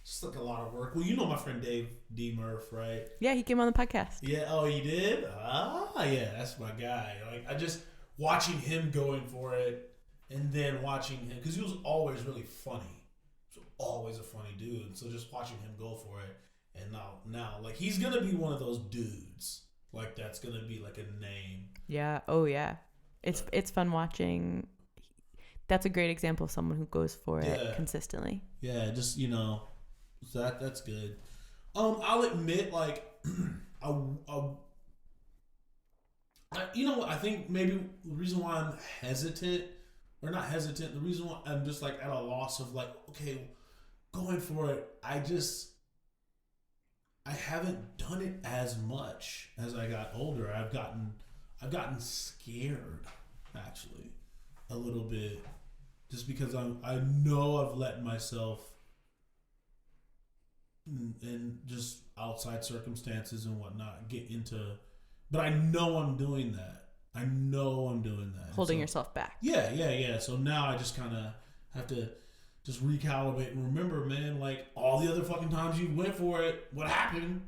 Speaker 2: just like a lot of work. Well, you know my friend Dave D. Murph, right?
Speaker 1: Yeah, he came on the podcast.
Speaker 2: Yeah. Oh, he did? Yeah, that's my guy. Like, I just watching him going for it, and then watching him, because he was always really funny. He was always a funny dude. So just watching him go for it, and now, like, he's gonna be one of those dudes. Like, that's gonna be like a name. Yeah.
Speaker 1: Oh yeah. It's fun watching. That's a great example of someone who goes for it consistently.
Speaker 2: Yeah, just so that's good. I'll admit, like, I think maybe the reason why I'm hesitant, or not hesitant, the reason why I'm just like at a loss of like, okay, going for it, I haven't done it as much as I got older. I've gotten scared, actually, a little bit, just because I know I've let myself, and just outside circumstances and whatnot, get into, but I know I'm doing that.
Speaker 1: Holding yourself back.
Speaker 2: Yeah. So now I just kind of have to just recalibrate and remember, man, like, all the other fucking times you went for it, what happened?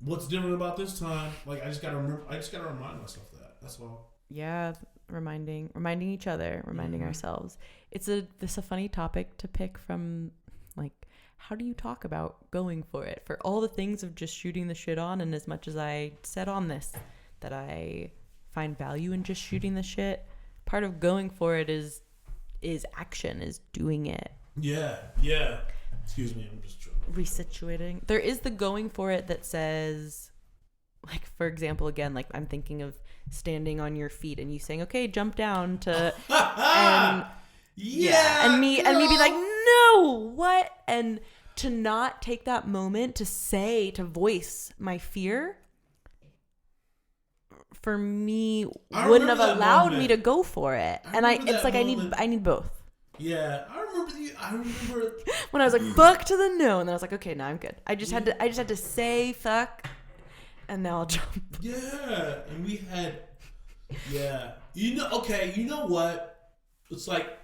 Speaker 2: what's different about this time? Like, I just gotta remind myself that. That's all.
Speaker 1: Yeah, reminding each other, reminding ourselves. It's a funny topic to pick from, like, how do you talk about going for it? For all the things of just shooting the shit on, and as much as I said on this that I find value in just shooting the shit, part of going for it is action, is doing it.
Speaker 2: Yeah. Excuse me, I'm just trying.
Speaker 1: Resituating. There is the going for it that says, like, for example, again, like, I'm thinking of standing on your feet and you saying, okay, jump down to, and me be like, no, what? And to not take that moment to voice my fear, for me, wouldn't have allowed me to go for it. I need both.
Speaker 2: Yeah, I remember
Speaker 1: when I was like, fuck to the no, and then I was like, okay, now I'm good. I just had to say fuck, and now I'll jump.
Speaker 2: Yeah, and we had, you know what? It's like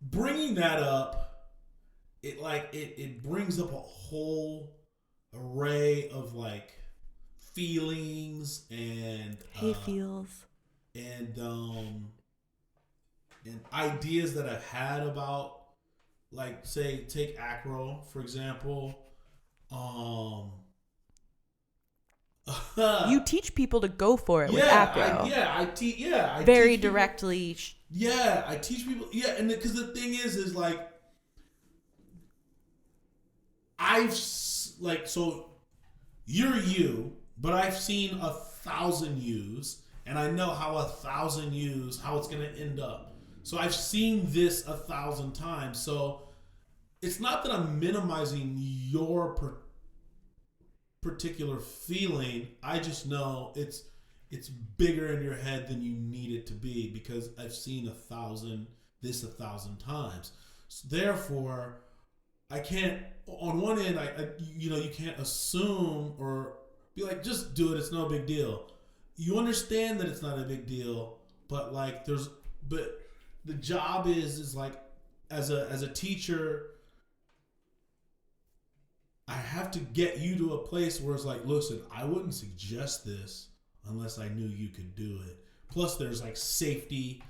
Speaker 2: bringing that up. It brings up a whole array of like feelings and
Speaker 1: feels.
Speaker 2: And ideas that I've had about, like, say, take acro for example.
Speaker 1: You teach people to go for it with acro.
Speaker 2: I teach. I
Speaker 1: very
Speaker 2: teach
Speaker 1: directly.
Speaker 2: I teach people. Yeah, and because the thing is like, so you're you, but I've seen 1,000 yous. And I know how 1,000 yous, how it's going to end up. So I've seen this 1,000 times. So it's not that I'm minimizing your particular feeling. I just know it's bigger in your head than you need it to be, because I've seen 1,000 times. So therefore, I can't, on one end, you can't assume or be like, just do it. It's no big deal. You understand that it's not a big deal, but like but the job is like, as a teacher, I have to get you to a place where it's like, listen, I wouldn't suggest this unless I knew you could do it. Plus there's like safety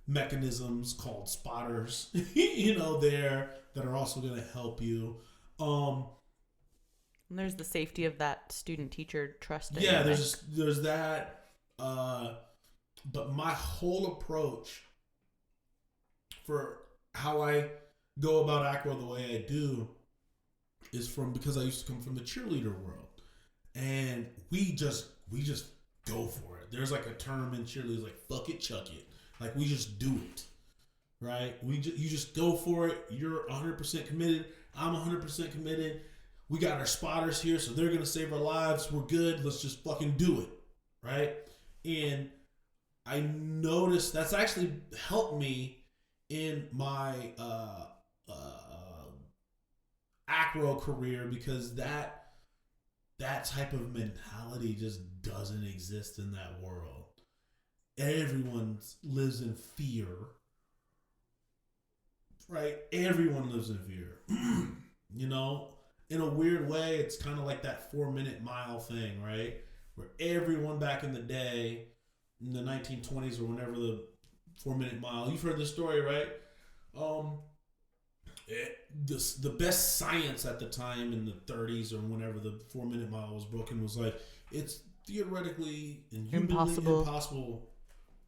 Speaker 2: mechanisms called spotters, there that are also going to help you.
Speaker 1: And there's the safety of that student teacher trusting.
Speaker 2: Yeah, there's that. But my whole approach for how I go about acro the way I do is because I used to come from the cheerleader world, and we just go for it. There's like a term in cheerleaders, like, fuck it, chuck it. Like, we just do it, right? You just go for it. You're 100% committed. I'm 100% committed. We got our spotters here, so they're gonna save our lives. We're good. Let's just fucking do it, right? And I noticed that's actually helped me in my acro career, because that type of mentality just doesn't exist in that world. Everyone lives in fear, right? Everyone lives in fear. In a weird way, it's kind of like that 4-minute mile thing, right? Where everyone back in the day, in the 1920s or whenever the 4-minute mile, you've heard this story, right? The best science at the time in the 30s or whenever the 4-minute mile was broken was like, it's theoretically and humanly impossible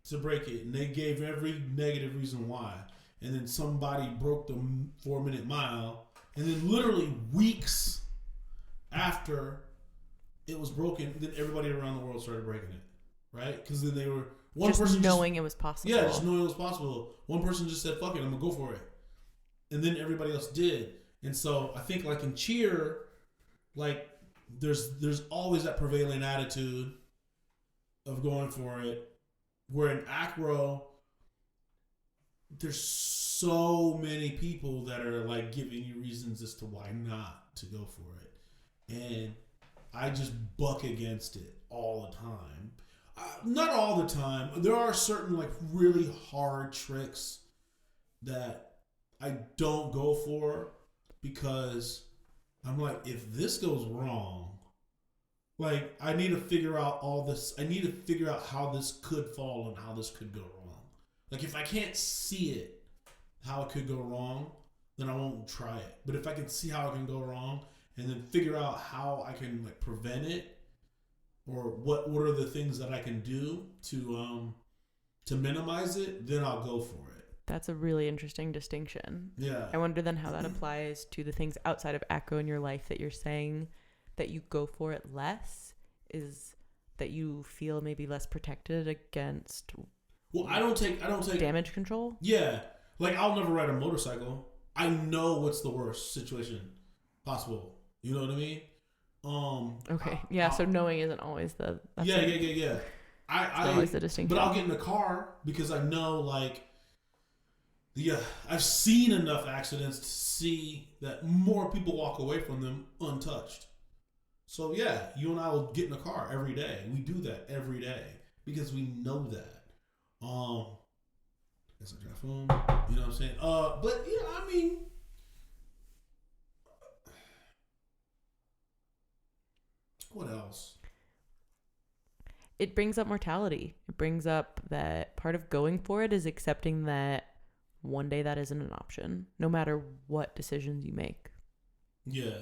Speaker 2: to break it. And they gave every negative reason why. And then somebody broke the 4-minute mile, and then literally weeks after it was broken, then everybody around the world started breaking it, right? Because then they were
Speaker 1: knowing it was possible.
Speaker 2: Yeah, just knowing it was possible. One person just said, "Fuck it, I'm gonna go for it," and then everybody else did. And so I think, like in cheer, like there's always that prevailing attitude of going for it. Where in acro, there's so many people that are like giving you reasons as to why not to go for it, and I just buck against it all the time. Not all the time. There are certain like really hard tricks that I don't go for, because I'm like, if this goes wrong, like I need to figure out all this. I need to figure out how this could fall and how this could go wrong. Like if I can't see it, how it could go wrong, then I won't try it. But if I can see how it can go wrong and then figure out how I can like prevent it, or what are the things that I can do to minimize it, then I'll go for it.
Speaker 1: That's a really interesting distinction.
Speaker 2: Yeah.
Speaker 1: I wonder then how that applies to the things outside of acro in your life that you're saying that you go for it less, is that you feel maybe less protected against.
Speaker 2: Well, I don't take
Speaker 1: damage control.
Speaker 2: Yeah. Like I'll never ride a motorcycle. I know what's the worst situation possible. You know what I mean?
Speaker 1: Okay. Yeah. So knowing isn't always the.
Speaker 2: Yeah. I
Speaker 1: always the distinction.
Speaker 2: But I'll get in the car because I know, like, I've seen enough accidents to see that more people walk away from them untouched. So yeah, you and I will get in the car every day. We do that every day because we know that. Guess I drive home. You know what I'm saying? But yeah, I mean. What else?
Speaker 1: It brings up mortality. It brings up that part of going for it is accepting that one day that isn't an option, no matter what decisions you make.
Speaker 2: Yeah.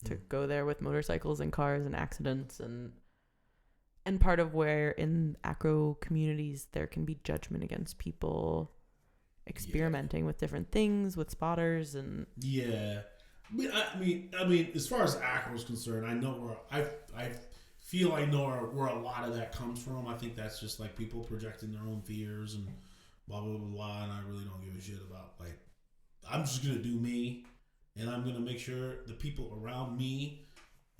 Speaker 1: To go there with motorcycles and cars and accidents and part of where in acro communities there can be judgment against people experimenting with different things, with spotters and.
Speaker 2: Yeah. I mean, as far as acro is concerned, I know where I feel I know where a lot of that comes from. I think that's just like people projecting their own fears and blah blah blah blah. And I really don't give a shit about, like, I'm just gonna do me, and I'm gonna make sure the people around me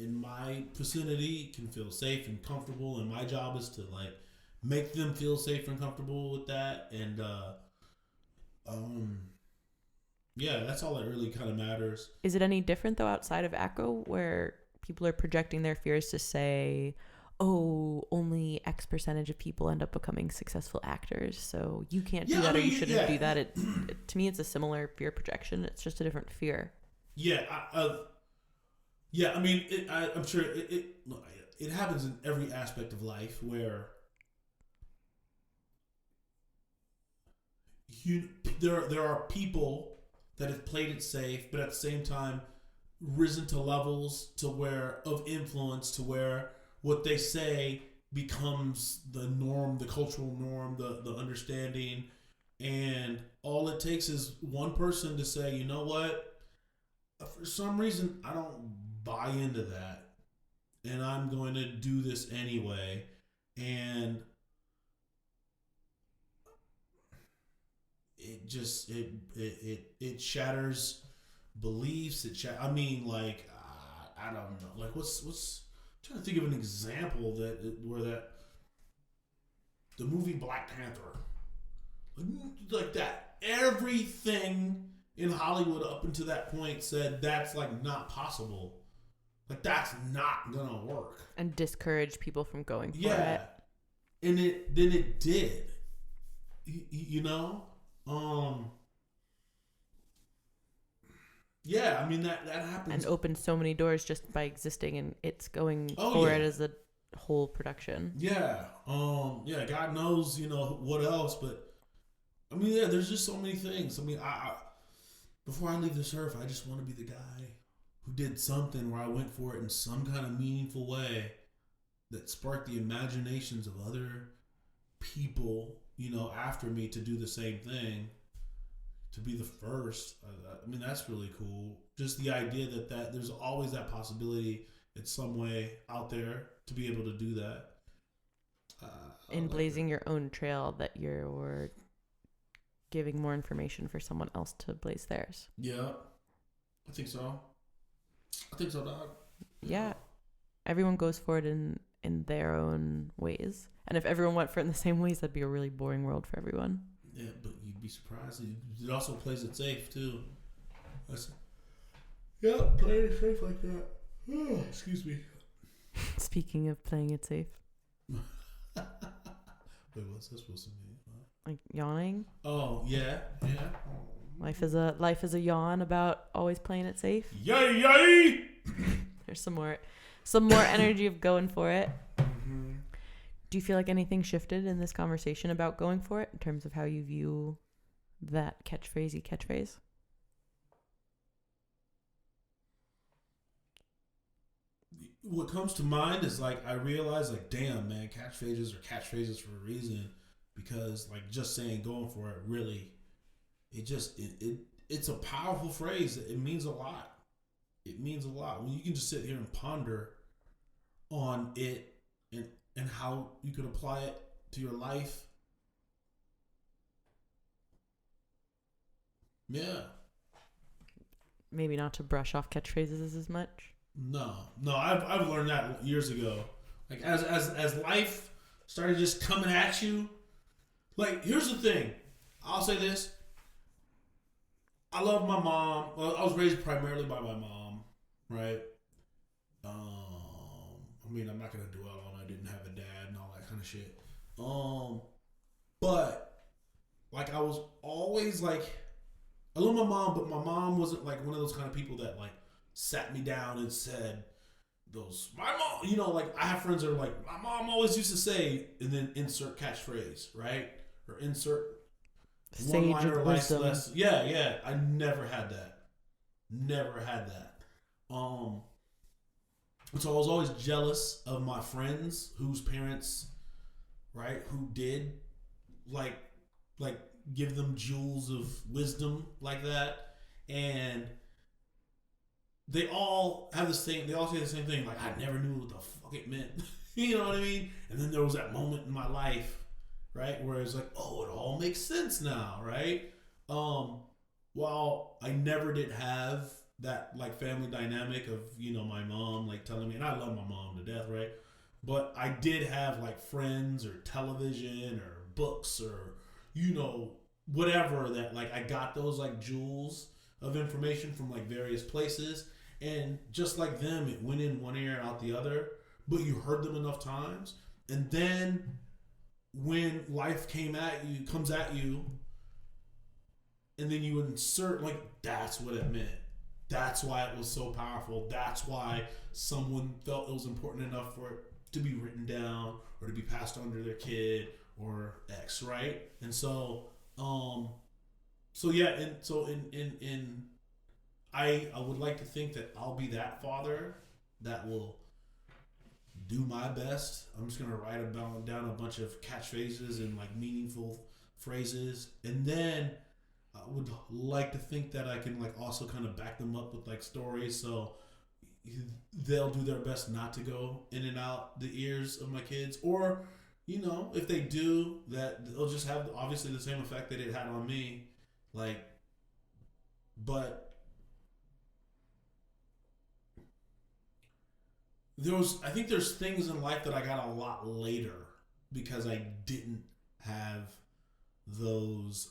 Speaker 2: in my vicinity can feel safe and comfortable. And my job is to like make them feel safe and comfortable with that. And yeah, that's all that really kind of matters.
Speaker 1: Is it any different, though, outside of acro, where people are projecting their fears to say, oh, only X percentage of people end up becoming successful actors, so you can't do that, or you shouldn't do that? It, to me, it's a similar fear projection. It's just a different fear.
Speaker 2: Yeah. I mean, I'm sure it happens in every aspect of life where there are people that have played it safe, but at the same time risen to levels of influence to where what they say becomes the norm, the cultural norm, the understanding. And all it takes is one person to say, you know what? For some reason, I don't buy into that, and I'm going to do this anyway. And it just it shatters beliefs. I mean, like, I don't know. Like, what's I'm trying to think of an example where the movie Black Panther, like that. Everything in Hollywood up until that point said that's like not possible. Like, that's not gonna work.
Speaker 1: And discourage people from going for it.
Speaker 2: Yeah. And it did. You know? Yeah, I mean that happens.
Speaker 1: And opened so many doors just by existing, and it's going for it as a whole production.
Speaker 2: Yeah. Yeah, God knows, what else, but I mean, yeah, there's just so many things. I mean, I before I leave this earth, I just want to be the guy who did something where I went for it in some kind of meaningful way that sparked the imaginations of other people, after me to do the same thing, to be the first. I mean, that's really cool. Just the idea that there's always that possibility in some way out there to be able to do that.
Speaker 1: In blazing your own trail, that you're giving more information for someone else to blaze theirs.
Speaker 2: Yeah, I think so. Dog.
Speaker 1: Yeah. Everyone goes for it in their own ways. And if everyone went for it in the same ways, that'd be a really boring world for everyone.
Speaker 2: Yeah, but you'd be surprised. It also plays it safe, too. Yeah, playing it safe like that. Oh, excuse me.
Speaker 1: Speaking of playing it safe.
Speaker 2: Wait, what's that supposed to mean?
Speaker 1: Like yawning?
Speaker 2: Oh, yeah.
Speaker 1: Life is a yawn about always playing it safe.
Speaker 2: Yay, yay!
Speaker 1: There's some more energy of going for it. Mm-hmm. Do you feel like anything shifted in this conversation about going for it in terms of how you view that catchphrase?
Speaker 2: What comes to mind is like I realize like, damn man, catchphrases are catchphrases for a reason, because like just saying going for it really, it's a powerful phrase. It means a lot. It means a lot when you can just sit here and ponder on it and how you can apply it to your life. Yeah.
Speaker 1: Maybe not to brush off catchphrases as much.
Speaker 2: No, I've learned that years ago. Like as life started just coming at you. Like here's the thing, I'll say this. I love my mom. Well, I was raised primarily by my mom, right? I mean, I'm not gonna dwell on I didn't have a dad and all that kind of shit. But like I was always like, I love my mom, but my mom wasn't like one of those kind of people that like sat me down and said my mom, you know, like I have friends that are like, my mom always used to say, and then insert catchphrase, right? Or insert one-liner life lesson. Yeah. I never had that. So I was always jealous of my friends whose parents, right, who did like give them jewels of wisdom like that, and they all have this thing. They all say the same thing. Like I never knew what the fuck it meant. You know what I mean? And then there was that moment in my life, right, where it's like, oh, it all makes sense now, right? While I never did have that like family dynamic of, you know, my mom like telling me, and I love my mom to death, right? But I did have like friends or television or books or, you know, whatever that like I got those like jewels of information from like various places, and just like them, it went in one ear out the other, but you heard them enough times, and then when life comes at you, and then you insert like, that's what it meant. That's why it was so powerful. That's why someone felt it was important enough for it to be written down or to be passed on to their kid or X, right? And so, I would like to think that I'll be that father that will do my best. I'm just gonna write down a bunch of catchphrases and like meaningful phrases, and then I would like to think that I can like also kind of back them up with like stories, so they'll do their best not to go in and out the ears of my kids, or you know, if they do, that they'll just have obviously the same effect that it had on me. Like, but I think there's things in life that I got a lot later because I didn't have those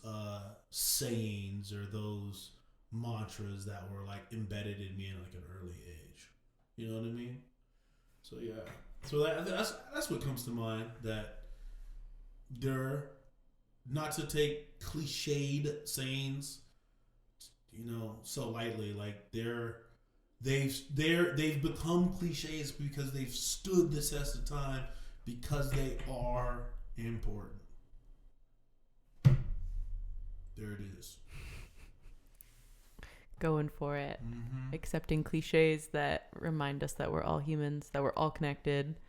Speaker 2: sayings or those mantras that were like embedded in me in like an early age. You know what I mean? So yeah. So that's what comes to mind, that they're not to take cliched sayings, you know, so lightly. Like they've become cliches because they've stood the test of time because they are important. There it is.
Speaker 1: Going for it. Mm-hmm. Accepting cliches that remind us that we're all humans, that we're all connected,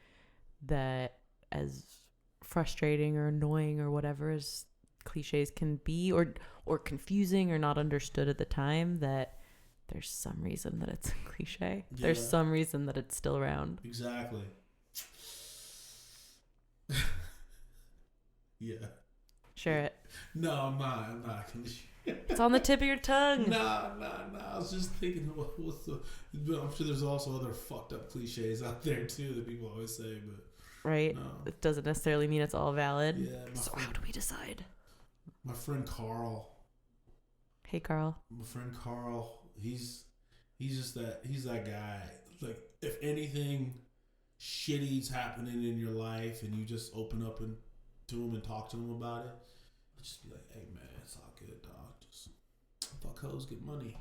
Speaker 1: that as frustrating or annoying or whatever as cliches can be, or confusing or not understood at the time, that there's some reason that it's a cliche. Yeah. There's some reason that it's still around.
Speaker 2: Exactly. Yeah.
Speaker 1: Share it.
Speaker 2: No, I'm not.
Speaker 1: It's on the tip of your tongue.
Speaker 2: Nah. I was just thinking, I'm sure there's also other fucked up cliches out there too that people always say, but
Speaker 1: right.
Speaker 2: No.
Speaker 1: It doesn't necessarily mean it's all valid.
Speaker 2: Yeah.
Speaker 1: So how do we decide?
Speaker 2: My friend Carl.
Speaker 1: Hey, Carl.
Speaker 2: My friend Carl. He's that guy. Like, if anything shitty's happening in your life and you just open up to him and talk to him about it, just be like, hey man, it's all good, dog. Just Fuck hoes, get money.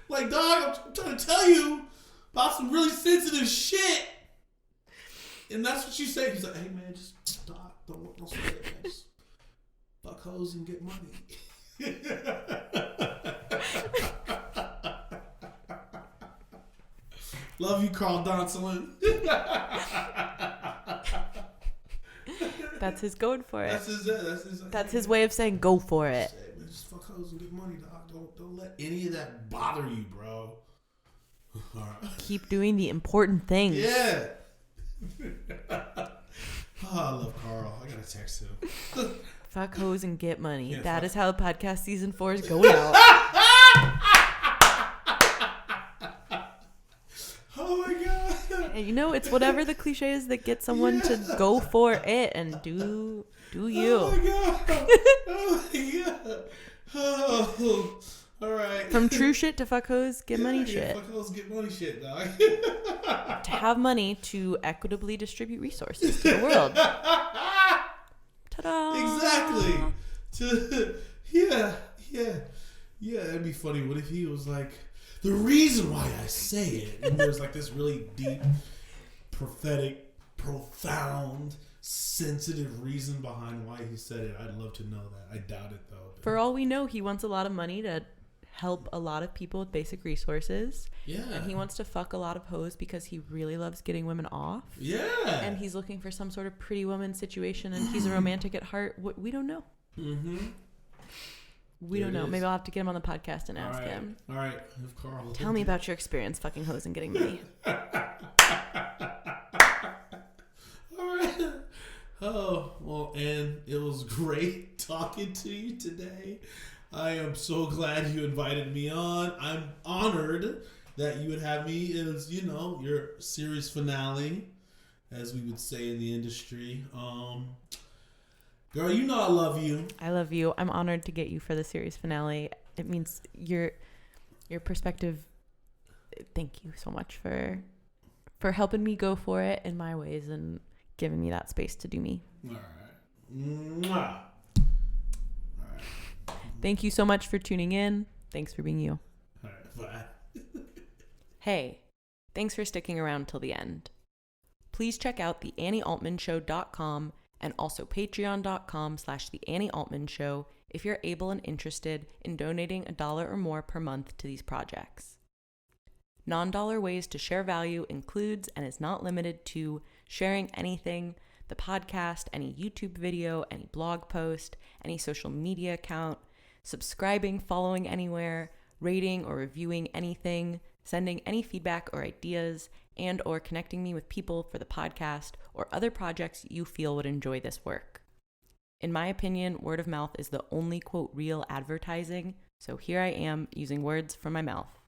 Speaker 2: Like, dog, I'm trying to tell you about some really sensitive shit. And that's what you say. He's like, hey, man, just, dog, don't say it, man. Just fuck hoes and get money. Love you, Carl Donselin.
Speaker 1: That's his going for it.
Speaker 2: That's
Speaker 1: his way of saying go for it.
Speaker 2: Man, just fuck hoes and get money, dog. Don't let any of that bother you, bro. All right.
Speaker 1: Keep doing the important things.
Speaker 2: Yeah. I love Carl. I gotta text him.
Speaker 1: Fuck hoes and get money.
Speaker 2: Yeah,
Speaker 1: that is how the podcast season 4 is going out.
Speaker 2: Oh my god.
Speaker 1: And you know, it's whatever the cliche is that gets someone to go for it and do you.
Speaker 2: Oh my god. Oh my god. Oh. All right.
Speaker 1: From true shit to fuck hoes, get money shit.
Speaker 2: Fuck hoes, get money shit, dog.
Speaker 1: To have money to equitably distribute resources to the world. Ta-da!
Speaker 2: Exactly. Yeah. That'd be funny. What if he was like, the reason why I say it, and there's like this really deep, prophetic, profound, sensitive reason behind why he said it. I'd love to know that. I doubt it though.
Speaker 1: For all we know, he wants a lot of money to help a lot of people with basic resources.
Speaker 2: Yeah.
Speaker 1: And he wants to fuck a lot of hoes because he really loves getting women off.
Speaker 2: Yeah.
Speaker 1: And he's looking for some sort of pretty woman situation, and he's a romantic at heart. We don't know.
Speaker 2: Mm-hmm.
Speaker 1: We don't know. Maybe I'll have to get him on the podcast and ask him.
Speaker 2: All right. If Carl,
Speaker 1: tell me about your experience fucking hoes and getting money.
Speaker 2: All right. Oh, well, and it was great talking to you today. I am so glad you invited me on. I'm honored that you would have me as, your series finale, as we would say in the industry. Girl, you know I love you.
Speaker 1: I love you. I'm honored to get you for the series finale. It means your perspective. Thank you so much for helping me go for it in my ways and giving me that space to do me.
Speaker 2: All right. Mwah. All right.
Speaker 1: Thank you so much for tuning in. Thanks for being you.
Speaker 2: All right. Bye.
Speaker 1: Hey, thanks for sticking around till the end. Please check out the AnnieAltmanShow.com and also patreon.com/The Annie Altman Show if you're able and interested in donating $1 or more per month to these projects. Non-dollar ways to share value includes and is not limited to sharing anything, the podcast, any YouTube video, any blog post, any social media account, subscribing, following anywhere, rating or reviewing anything, sending any feedback or ideas, and or connecting me with people for the podcast or other projects you feel would enjoy this work. In my opinion, word of mouth is the only quote real advertising, so here I am using words from my mouth.